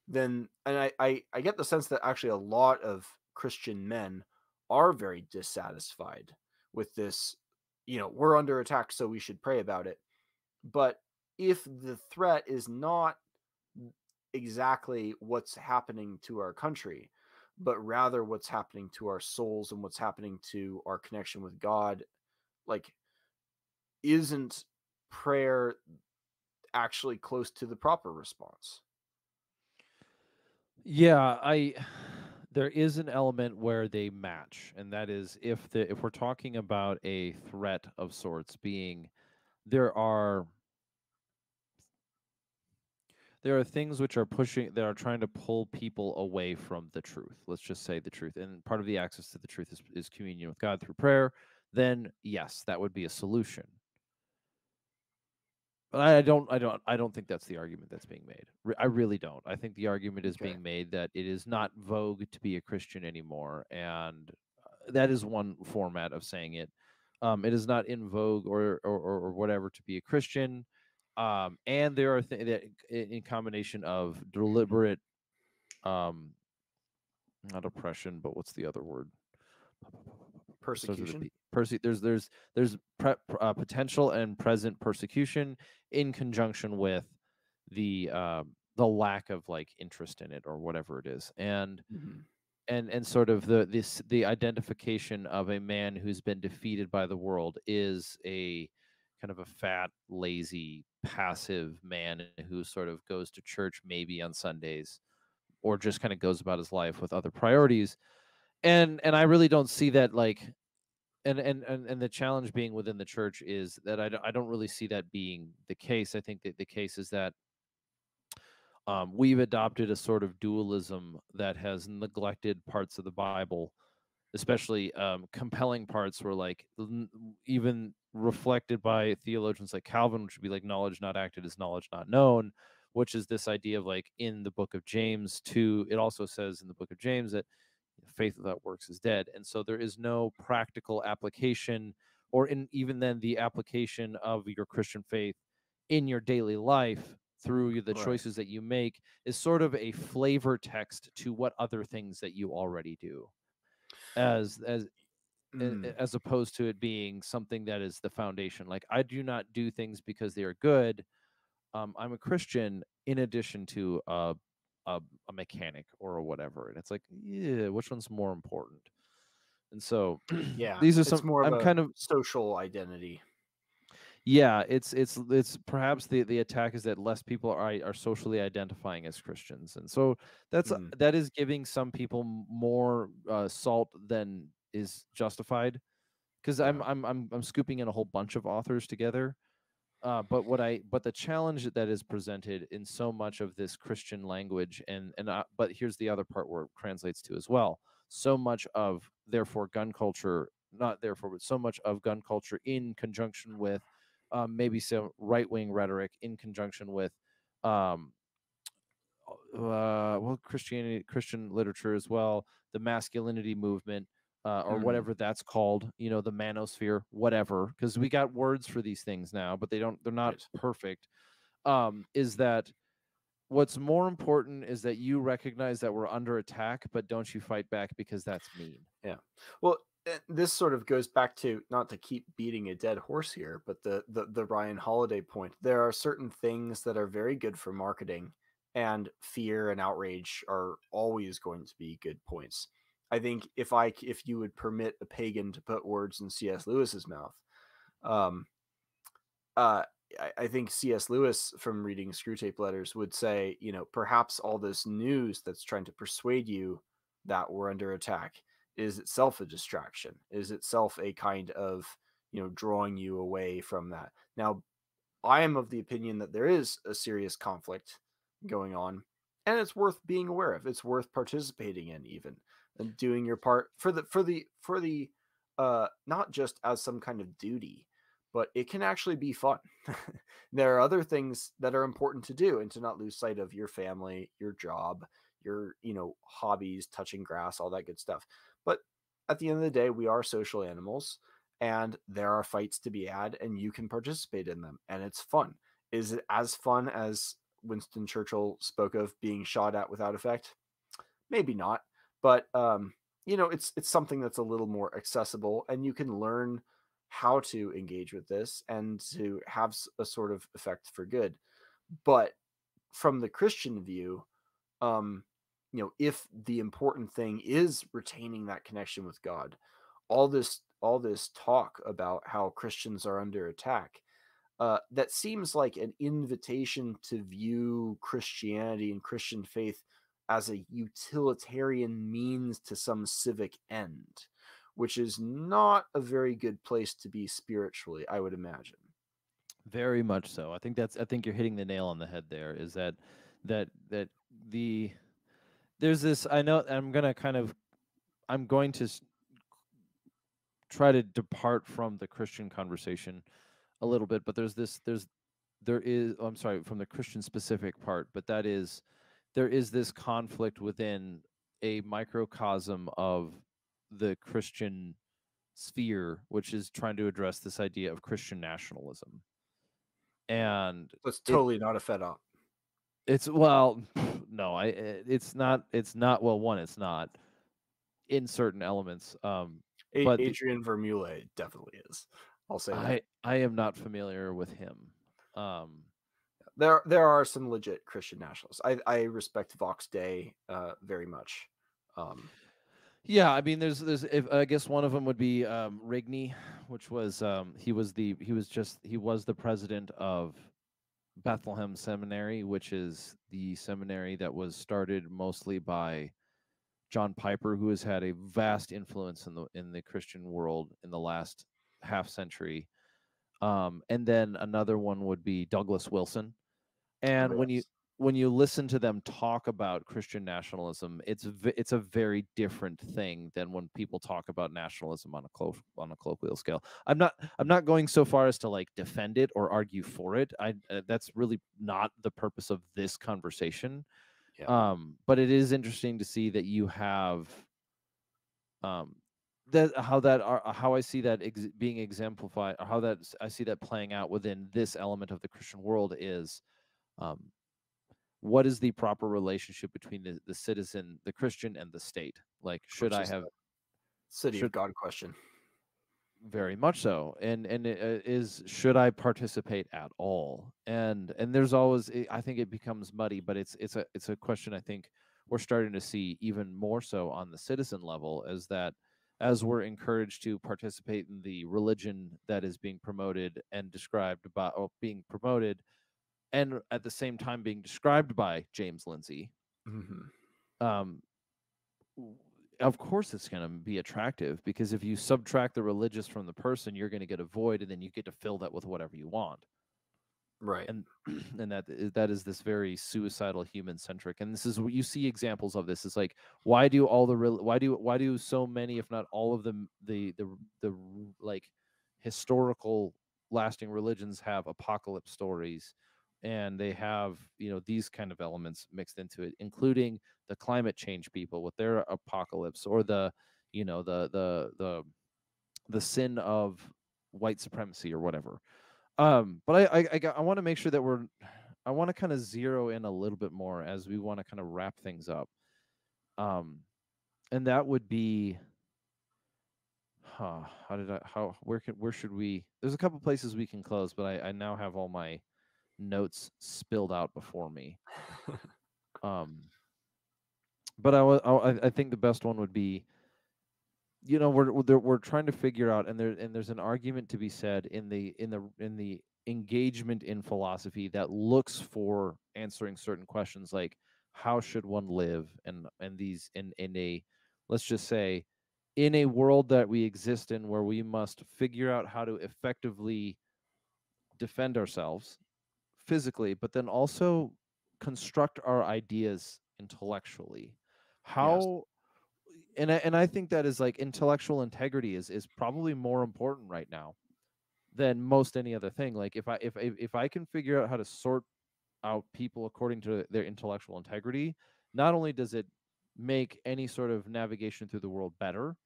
then, and I get the sense that actually a lot of Christian men are very dissatisfied with this. We're under attack, so we should pray about it. But if the threat is not exactly what's happening to our country, but rather what's happening to our souls and what's happening to our connection with God, like, isn't prayer actually close to the proper response? Yeah, I there is an element where they match, and that is if we're talking about a threat of sorts being there are there are things which are pushing that are trying to pull people away from the truth. Let's just say the truth. And part of the access to the truth is communion with God through prayer. Then yes, that would be a solution. But I don't think that's the argument that's being made. I really don't. I think the argument is Okay. being made that it is not vogue to be a Christian anymore, and that is one format of saying it. It is not in vogue or whatever to be a Christian, and there are that in combination of deliberate, um, not oppression, but what's the other word? It starts with a Persecution? P. There's potential and present persecution in conjunction with the lack of like interest in it or whatever it is, Mhm. and sort of the identification of a man who's been defeated by the world is a kind of a fat, lazy, passive man who sort of goes to church maybe on Sundays or just kind of goes about his life with other priorities. And I really don't see that like and the challenge being within the church is that I don't really see that being the case. I think that the case is that we've adopted a sort of dualism that has neglected parts of the Bible, especially compelling parts where like even reflected by theologians like Calvin, which would be like knowledge not acted is knowledge not known, which is this idea of like in the book of James 2, it also says in the book of James that faith without works is dead. And so there is no practical application, or in even then the application of your Christian faith in your daily life through the Right. choices that you make is sort of a flavor text to what other things that you already do, as as Mm. as opposed to it being something that is the foundation. Like I do not do things because they are good. I'm a Christian in addition to a mechanic or a whatever, and it's like, yeah, which one's more important? And so Yeah, these are it's some. more of I'm a kind of social identity. yeah. It's perhaps the attack is that less people are socially identifying as Christians, and so Mm. that is giving some people more salt than is justified. Because Yeah. I'm scooping in a whole bunch of authors together. But the challenge that is presented in so much of this Christian language, but here's the other part where it translates to as well. So much of therefore gun culture, not therefore, but so much of gun culture in conjunction with maybe some right wing rhetoric in conjunction with um, Christian literature as well, the masculinity movement, or Mm. whatever that's called, the manosphere, whatever, because we got words for these things now, but they're not Right. perfect. Is that what's more important is that you recognize that we're under attack, but don't you fight back because that's mean. Yeah. Well, this sort of goes back to, not to keep beating a dead horse here, but the Ryan Holiday point. There are certain things that are very good for marketing, and fear and outrage are always going to be good points. I think if you would permit a pagan to put words in C.S. Lewis's mouth, um, uh, I think C.S. Lewis, from reading Screwtape Letters, would say, perhaps all this news that's trying to persuade you that we're under attack is itself a distraction, is itself a kind of, drawing you away from that. Now, I am of the opinion that there is a serious conflict going on, and it's worth being aware of. It's worth participating in, even, and doing your part for the not just as some kind of duty, but it can actually be fun. There are other things that are important to do, and to not lose sight of your family, your job, your hobbies, touching grass, all that good stuff. But at the end of the day, we are social animals, and there are fights to be had, and you can participate in them, and it's fun. Is it as fun as Winston Churchill spoke of being shot at without effect? Maybe not, but it's something that's a little more accessible, and you can learn how to engage with this and to have a sort of effect for good. But from the Christian view, um, if the important thing is retaining that connection with God, all this talk about how Christians are under attack, that seems like an invitation to view Christianity and Christian faith as a utilitarian means to some civic end, which is not a very good place to be spiritually, I would imagine. Very much so. I think you're hitting the nail on the head there. Is that the there's this. I know I'm going to try to depart from the Christian conversation a little bit, but there is I'm sorry, from the Christian specific part, but there is this conflict within a microcosm of the Christian sphere, which is trying to address this idea of Christian nationalism. And That's it totally not a fed up. it's well, no, it's not well, one, it's not in certain elements. But Adrian Vermeulen definitely is. I'll say that. I am not familiar with him. There are some legit Christian nationalists. I respect Vox Day very much. Yeah, I mean, if, I guess one of them would be Rigney, which was he was the president of Bethlehem Seminary, which is the seminary that was started mostly by John Piper, who has had a vast influence in the Christian world in the last half century. And then another one would be Douglas Wilson. And Oh, yes. when you listen to them talk about Christian nationalism, it's a very different thing than when people talk about nationalism on a colloquial scale. I'm not going so far as to like defend it or argue for it. That's really not the purpose of this conversation. Yeah. But it is interesting to see that you have um, how I see that being exemplified, or I see that playing out within this element of the Christian world is um, what is the proper relationship between the citizen, the Christian, and the state? Like, Which is the city of should God question. very much so, and is should I participate at all? And there's always I think it becomes muddy, but it's a question I think we're starting to see even more so on the citizen level, is that as we're encouraged to participate in the religion that is being promoted and described by being promoted and at the same time being described by James Lindsay, Mm-hmm. um, of course it's going to be attractive, because if you subtract the religious from the person, you're going to get a void, and then you get to fill that with whatever you want. Right. And and that is this very suicidal human centric, and this is what you see examples of. This is like, why do why do so many, if not all of them, the like historical lasting religions have apocalypse stories, and they have these kind of elements mixed into it, including the climate change people with their apocalypse, or the the sin of white supremacy or whatever. But I want to make sure that I want to kind of zero in a little bit more as we want to kind of wrap things up. Um, and that would be, where should we? There's a couple places we can close, but I now have all my notes spilled out before me. Um, but I think the best one would be, we're trying to figure out, and there's an argument to be said in the engagement in philosophy that looks for answering certain questions, like how should one live, and these in a, let's just say, in a world that we exist in, where we must figure out how to effectively defend ourselves physically, but then also construct our ideas intellectually. Yes. How, and I think that is like intellectual integrity is probably more important right now than most any other thing. Like if I can figure out how to sort out people according to their intellectual integrity, not only does it make any sort of navigation through the world better.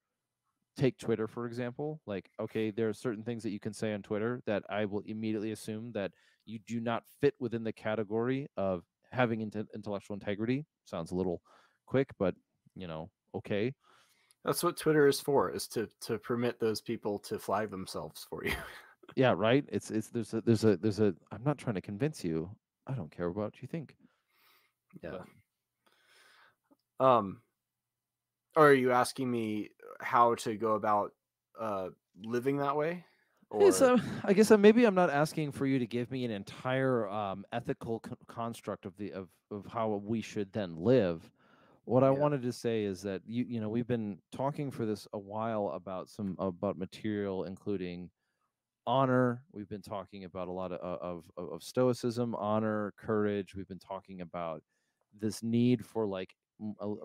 Take Twitter, for example. Like, okay, there are certain things that you can say on Twitter that I will immediately assume that you do not fit within the category of having intellectual integrity. Sounds a little quick, but okay. That's what Twitter is for, is to permit those people to flag themselves for you. Yeah, right. It's there's a. I'm not trying to convince you. I don't care about what you think. Yeah. But Um, or are you asking me how to go about living that way? hey, Or so I guess maybe I'm not asking for you to give me an entire ethical construct of of how we should then live. What I yeah. wanted to say is that we've been talking for this a while about about material, including honor. We've been talking about a lot of stoicism, honor, courage. We've been talking about this need for like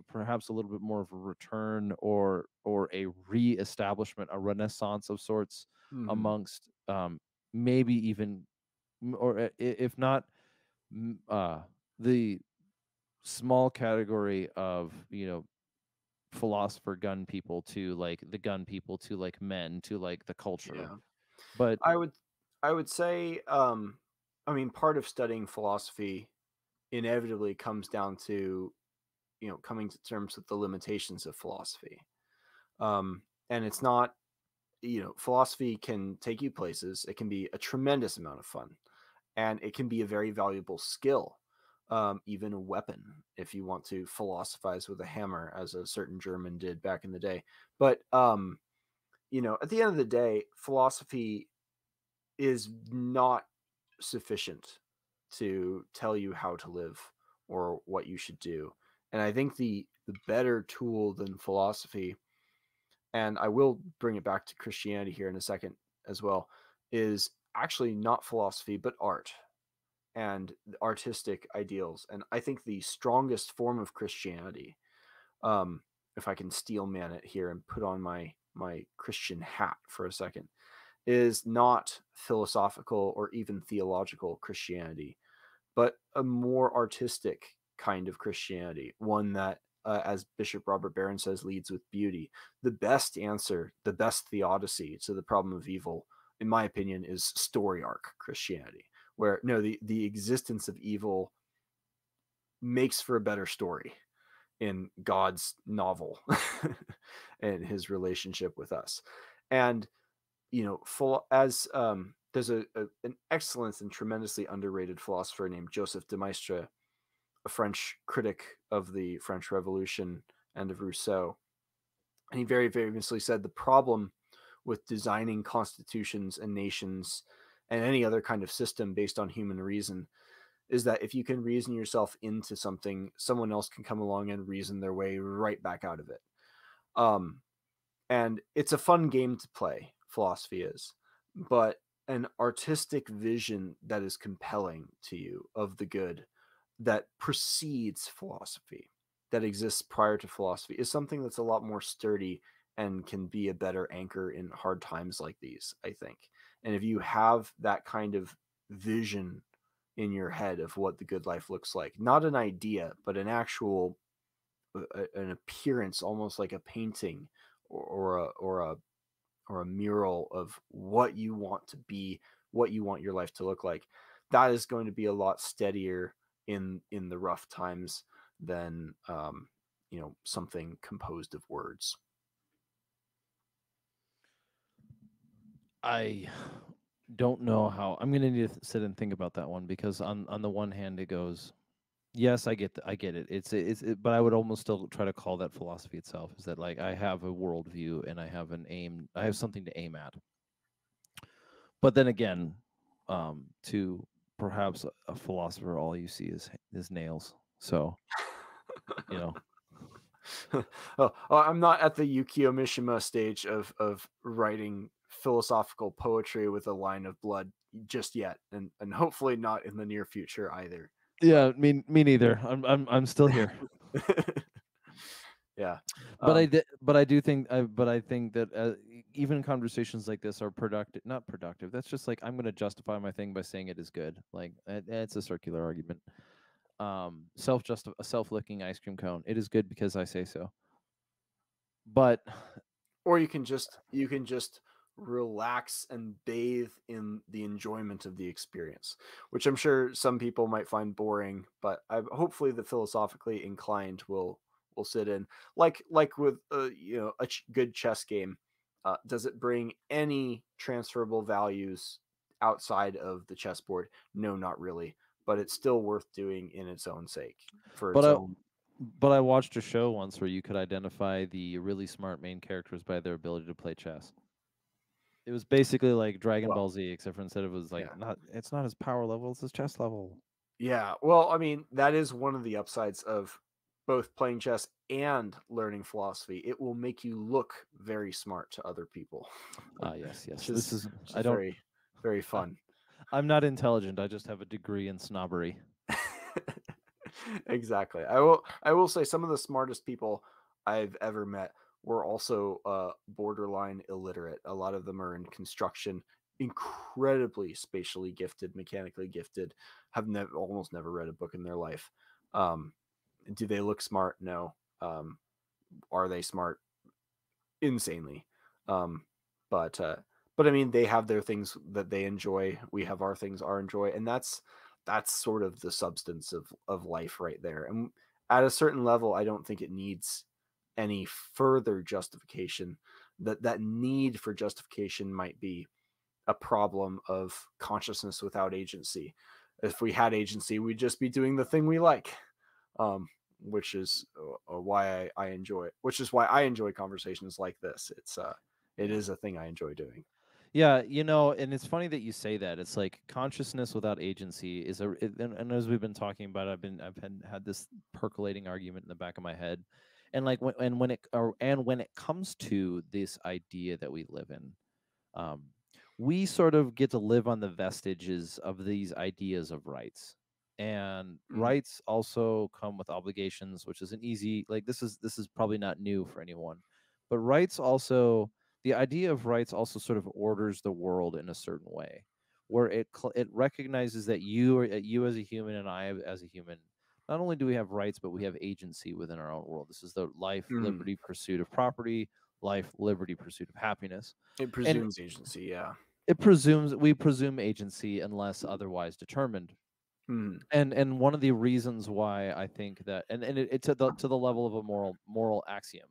perhaps a little bit more of a return or a re-establishment, a renaissance of sorts Mhm. amongst maybe even or if not the small category of philosopher gun people to like the gun people to like men to like the culture. Yeah. But I would I would say I mean, part of studying philosophy inevitably comes down to, coming to terms with the limitations of philosophy. And it's not, philosophy can take you places. It can be a tremendous amount of fun, and it can be a very valuable skill, even a weapon, if you want to philosophize with a hammer, as a certain German did back in the day. But at the end of the day, philosophy is not sufficient to tell you how to live or what you should do. And I think the better tool than philosophy, and I will bring it back to Christianity here in a second as well, is actually not philosophy but art and artistic ideals. And I think the strongest form of Christianity, um, if I can steel man it here and put on my Christian hat for a second, is not philosophical or even theological Christianity, but a more artistic kind of Christianity, one that, as Bishop Robert Barron says, leads with beauty. The best answer, the best theodicy to the problem of evil, in my opinion, is story arc Christianity, where no, the existence of evil makes for a better story in God's novel and his relationship with us. And full as there's an excellent and tremendously underrated philosopher named Joseph de Maistre, a French critic of the French Revolution and of Rousseau. And he very famously said the problem with designing constitutions and nations and any other kind of system based on human reason is that if you can reason yourself into something, someone else can come along and reason their way right back out of it. Um, and it's a fun game to play, philosophy is, but an artistic vision that is compelling to you of the good that precedes philosophy, that exists prior to philosophy, is something that's a lot more sturdy and can be a better anchor in hard times like these, I think. And if you have that kind of vision in your head of what the good life looks like, not an idea, but an actual an appearance, almost like a painting or a mural of what you want to be, what you want your life to look like, that is going to be a lot steadier in the rough times than something composed of words. I don't know how I'm gonna need to sit and think about that one, because on the one hand it goes, yes, I get it. But I would almost still try to call that philosophy itself. Is that like I have a worldview and I have an aim. I have something to aim at. But then again, to perhaps a philosopher, all you see is nails. So, you know, I'm not at the Yukio Mishima stage of writing philosophical poetry with a line of blood just yet, and hopefully not in the near future either. yeah, me neither. I'm still here. Yeah. But I do think, but I think that even conversations like this are productive, not productive. That's just like I'm going to justify my thing by saying it is good. Like it's a circular argument. A self-licking ice cream cone. It is good because I say so. But Or you can just relax and bathe in the enjoyment of the experience, which I'm sure some people might find boring, but hopefully the philosophically inclined will sit in, like with good chess game. Does it bring any transferable values outside of the chessboard? No, not really, but it's still worth doing in its own sake, for but its I own. but I watched a show once where you could identify the really smart main characters by their ability to play chess. It was basically like Dragon Well, Ball Z, except for instead of it was like yeah. it's not his power level, it's his chess level. Yeah, well, I mean, that is one of the upsides of both playing chess and learning philosophy. It will make you look very smart to other people, Ah, yes, yes. which This is is which I is don't. very very fun. I'm not intelligent. I just have a degree in snobbery. Exactly. I will say some of the smartest people I've ever met were also borderline illiterate. A lot of them are in construction, incredibly spatially gifted, mechanically gifted, have never almost never read a book in their life. Um, do they look smart? No. Are they smart? Insanely. Um, but but I mean, they have their things that they enjoy. We have our things our enjoy, and that's sort of the substance of life right there. And at a certain level, I don't think it needs any further justification. That need for justification might be a problem of consciousness without agency. If we had agency, we'd just be doing the thing we like. Um, which is why I enjoy it. Which is why I enjoy conversations like this. It Yeah. is a thing I enjoy doing. Yeah, and it's funny that you say that. It's like consciousness without agency is and as we've been talking about, had this percolating argument in the back of my head, and like when it comes to this idea that we live in, um, we sort of get to live on the vestiges of these ideas of rights, and Mm, rights also come with obligations, which isn't easy. Like this is probably not new for anyone, but rights also the idea of rights also sort of orders the world in a certain way, where it recognizes that you as a human and I as a human, not only do we have rights, but we have agency within our own world. This is the life, mm. liberty, pursuit of property, life, liberty, pursuit of happiness. It And presumes agency, yeah. we presume agency unless otherwise determined. Mm, And one of the reasons why I think that it's to the level of a moral axiom.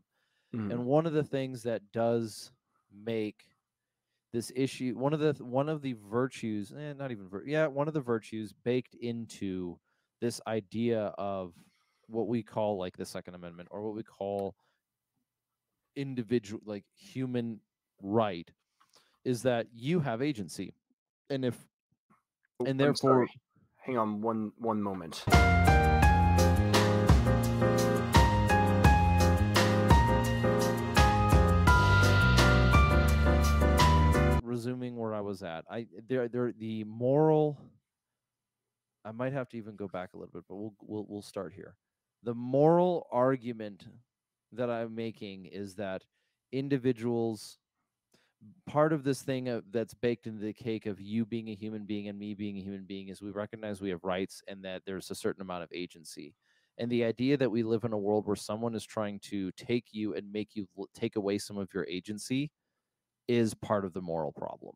mm, And one of the things that does make this issue one of the virtues, not even yeah, one of the virtues baked into this idea of what we call like the Second Amendment, or what we call individual, like human right, is that you have agency. And if Oh, and I'm therefore sorry. Hang on one moment. resuming where I was at, there the moral, I might have to even go back a little bit, but we'll start here. The moral argument that I'm making is that individuals, part of this thing that's baked into the cake of you being a human being and me being a human being, is we recognize we have rights and that there's a certain amount of agency. And the idea that we live in a world where someone is trying to take you and make you take away some of your agency is part of the moral problem.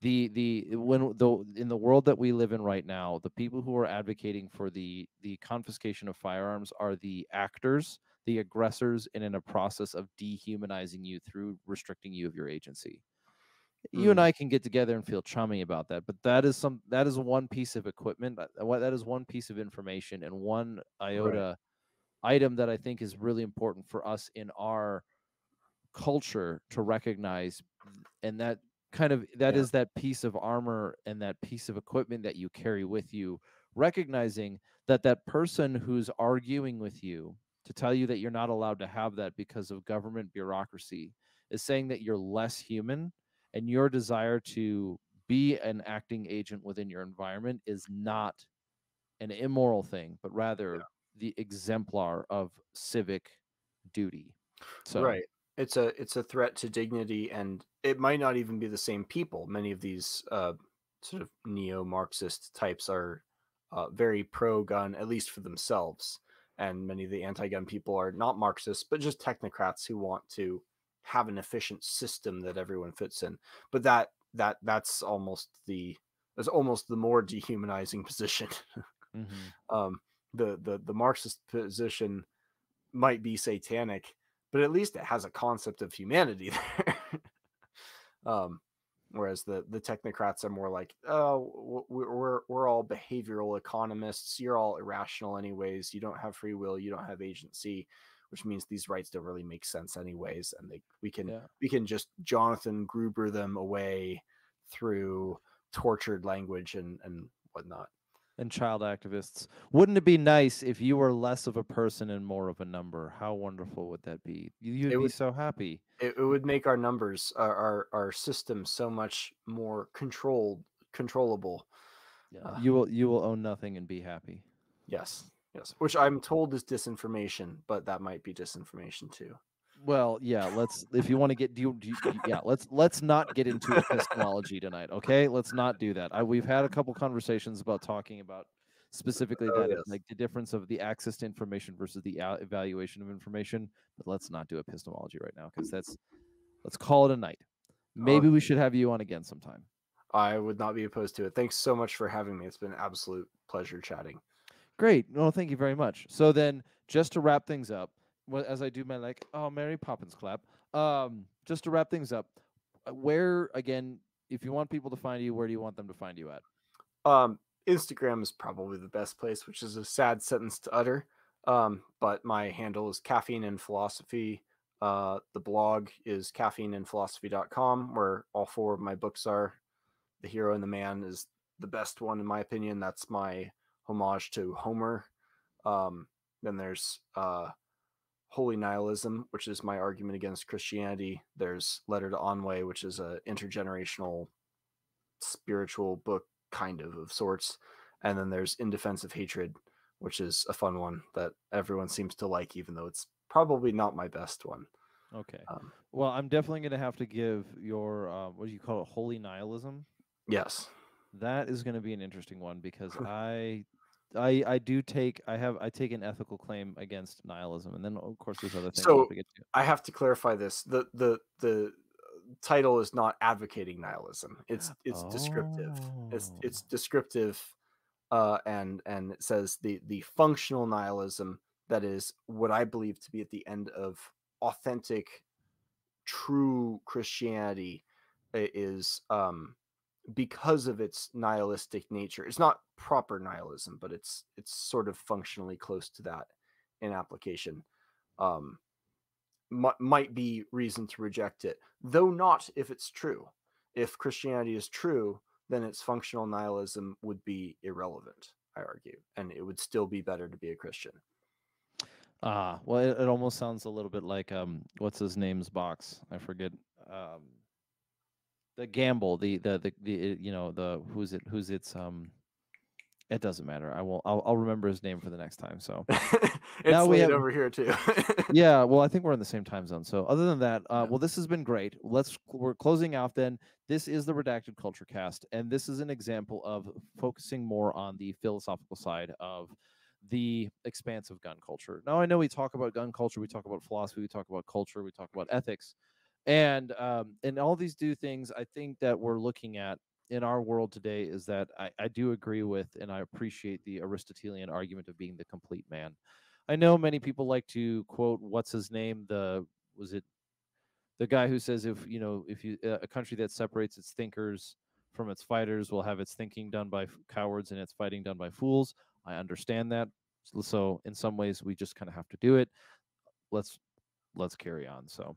The when the In the world that we live in right now, the people who are advocating for the confiscation of firearms are the actors, the aggressors, and in a process of dehumanizing you through restricting you of your agency. You and Mm, I can get together and feel chummy about that, but that is one piece of equipment, that is one piece of information, and one right. iota item that I think is really important for us in our culture to recognize. And that kind of that Yeah. is that piece of armor and that piece of equipment that you carry with you, recognizing that that person who's arguing with you to tell you that you're not allowed to have that because of government bureaucracy is saying that you're less human, and your desire to be an acting agent within your environment is not an immoral thing, but rather the exemplar of civic duty. So Right. It's a threat to dignity, and it might not even be the same people. Many of these sort of neo-Marxist types are very pro-gun, at least for themselves. And many of the anti-gun people are not Marxists, but just technocrats who want to have an efficient system that everyone fits in. But that's almost the more dehumanizing position. mhm. um, the Marxist position might be satanic, but at least it has a concept of humanity there. um, Whereas the technocrats are more like, oh, we're all behavioral economists. You're all irrational anyways. You don't have free will. You don't have agency, which means these rights don't really make sense anyways. And we Yeah. can just Jonathan Gruber them away through tortured language and whatnot. And child activists. Wouldn't it be nice if you were less of a person and more of a number? How wonderful would that be? You'd It be would so happy. it would make our numbers, our system, so much more controllable. Yeah. Uh, You will own nothing and be happy. yes, yes. Which I'm told is disinformation, but that might be disinformation too. Well, yeah, let's if you want to get yeah, let's not get into epistemology tonight, okay? Let's not do that. We've had a couple conversations about talking about specifically Oh that yes. like the difference of the access to information versus the evaluation of information, but let's not do epistemology right now because let's call it a night. Maybe we Okay. should have you on again sometime. I would not be opposed to it. Thanks so much for having me. It's been an absolute pleasure chatting. Great. No, thank you very much. So then, just to wrap things up, as I do my like, oh, Mary Poppins clap. Just to wrap things up, where again, if you want people to find you, where do you want them to find you at? Instagram is probably the best place, which is a sad sentence to utter. But my handle is caffeine and philosophy. The blog is caffeineandphilosophy.com, where all four of my books are. The Hero and the Man is the best one in my opinion. That's my homage to Homer. Then there's Holy Nihilism, which is my argument against Christianity. There's Letter to Onwe, which is a intergenerational spiritual book, kind of sorts. And then there's In Defense of Hatred, which is a fun one that everyone seems to like, even though it's probably not my best one. Okay. Um, Well, I'm definitely going to have to give your what do you call it, holy nihilism. yes. That is going to be an interesting one because I do take I take an ethical claim against nihilism, and then of course there's other things we'll have So to get to. I have to clarify this. The title is not advocating nihilism. It's descriptive. It's Oh. descriptive, and it says the functional nihilism, that is what I believe to be at the end of authentic, true Christianity, is because of its nihilistic nature. It's not proper nihilism, but it's sort of functionally close to that in application. Um, might be reason to reject it, though not if it's true. If Christianity is true, then its functional nihilism would be irrelevant, I argue, and it would still be better to be a Christian. Ah, well, it almost sounds a little bit like what's his name's box? I forget. Um, the gamble, you know, the who's its it doesn't matter. I'll remember his name for the next time. So now It's we late have over here too. yeah, well, I think we're in the same time zone. So other than that, Yeah. well, this has been great. We're closing out then. This is the Redacted Culture Cast, and this is an example of focusing more on the philosophical side of the expanse of gun culture. Now, I know we talk about gun culture, we talk about philosophy, we talk about culture, we talk about ethics, and all these do things. I think that we're looking at in our world today is that I do agree with and I appreciate the Aristotelian argument of being the complete man. I know many people like to quote what's his name, the was it the guy who says if you know if you a country that separates its thinkers from its fighters will have its thinking done by cowards and its fighting done by fools. I understand that. So in some ways we just kind of have to do it. Let's let's carry on. So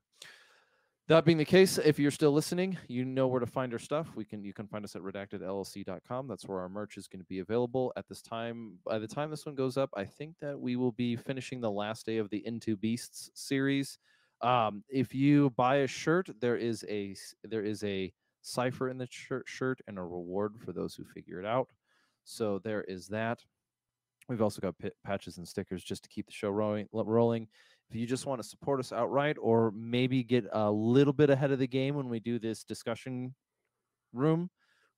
That being the case, if you're still listening, you know where to find our stuff. You can find us at redactedllc.com. That's where our merch is going to be available at this time. By the time this one goes up, I think that we will be finishing the last day of the Into Beasts series. If you buy a shirt, there is a cipher in the shirt and a reward for those who figure it out. So there is that. We've also got patches and stickers just to keep the show rolling. If you just want to support us outright, or maybe get a little bit ahead of the game when we do this discussion room,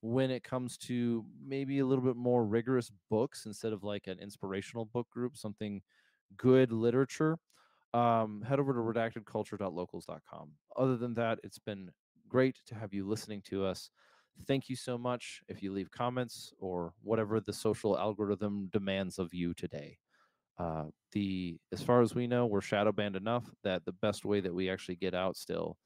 when it comes to maybe a little bit more rigorous books instead of like an inspirational book group, something good literature, head over to redactedculture.locals.com. Other than that, it's been great to have you listening to us. Thank you so much. If you leave comments or whatever the social algorithm demands of you today. As far as we know, we're shadow banned enough that the best way that we actually get out still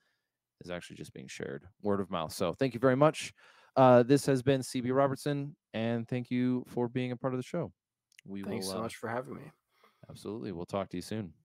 is actually just being shared, word of mouth. So thank you very much. This has been C.B Robertson, and thank you for being a part of the show. We Thanks so will much for having me. absolutely. We'll talk to you soon.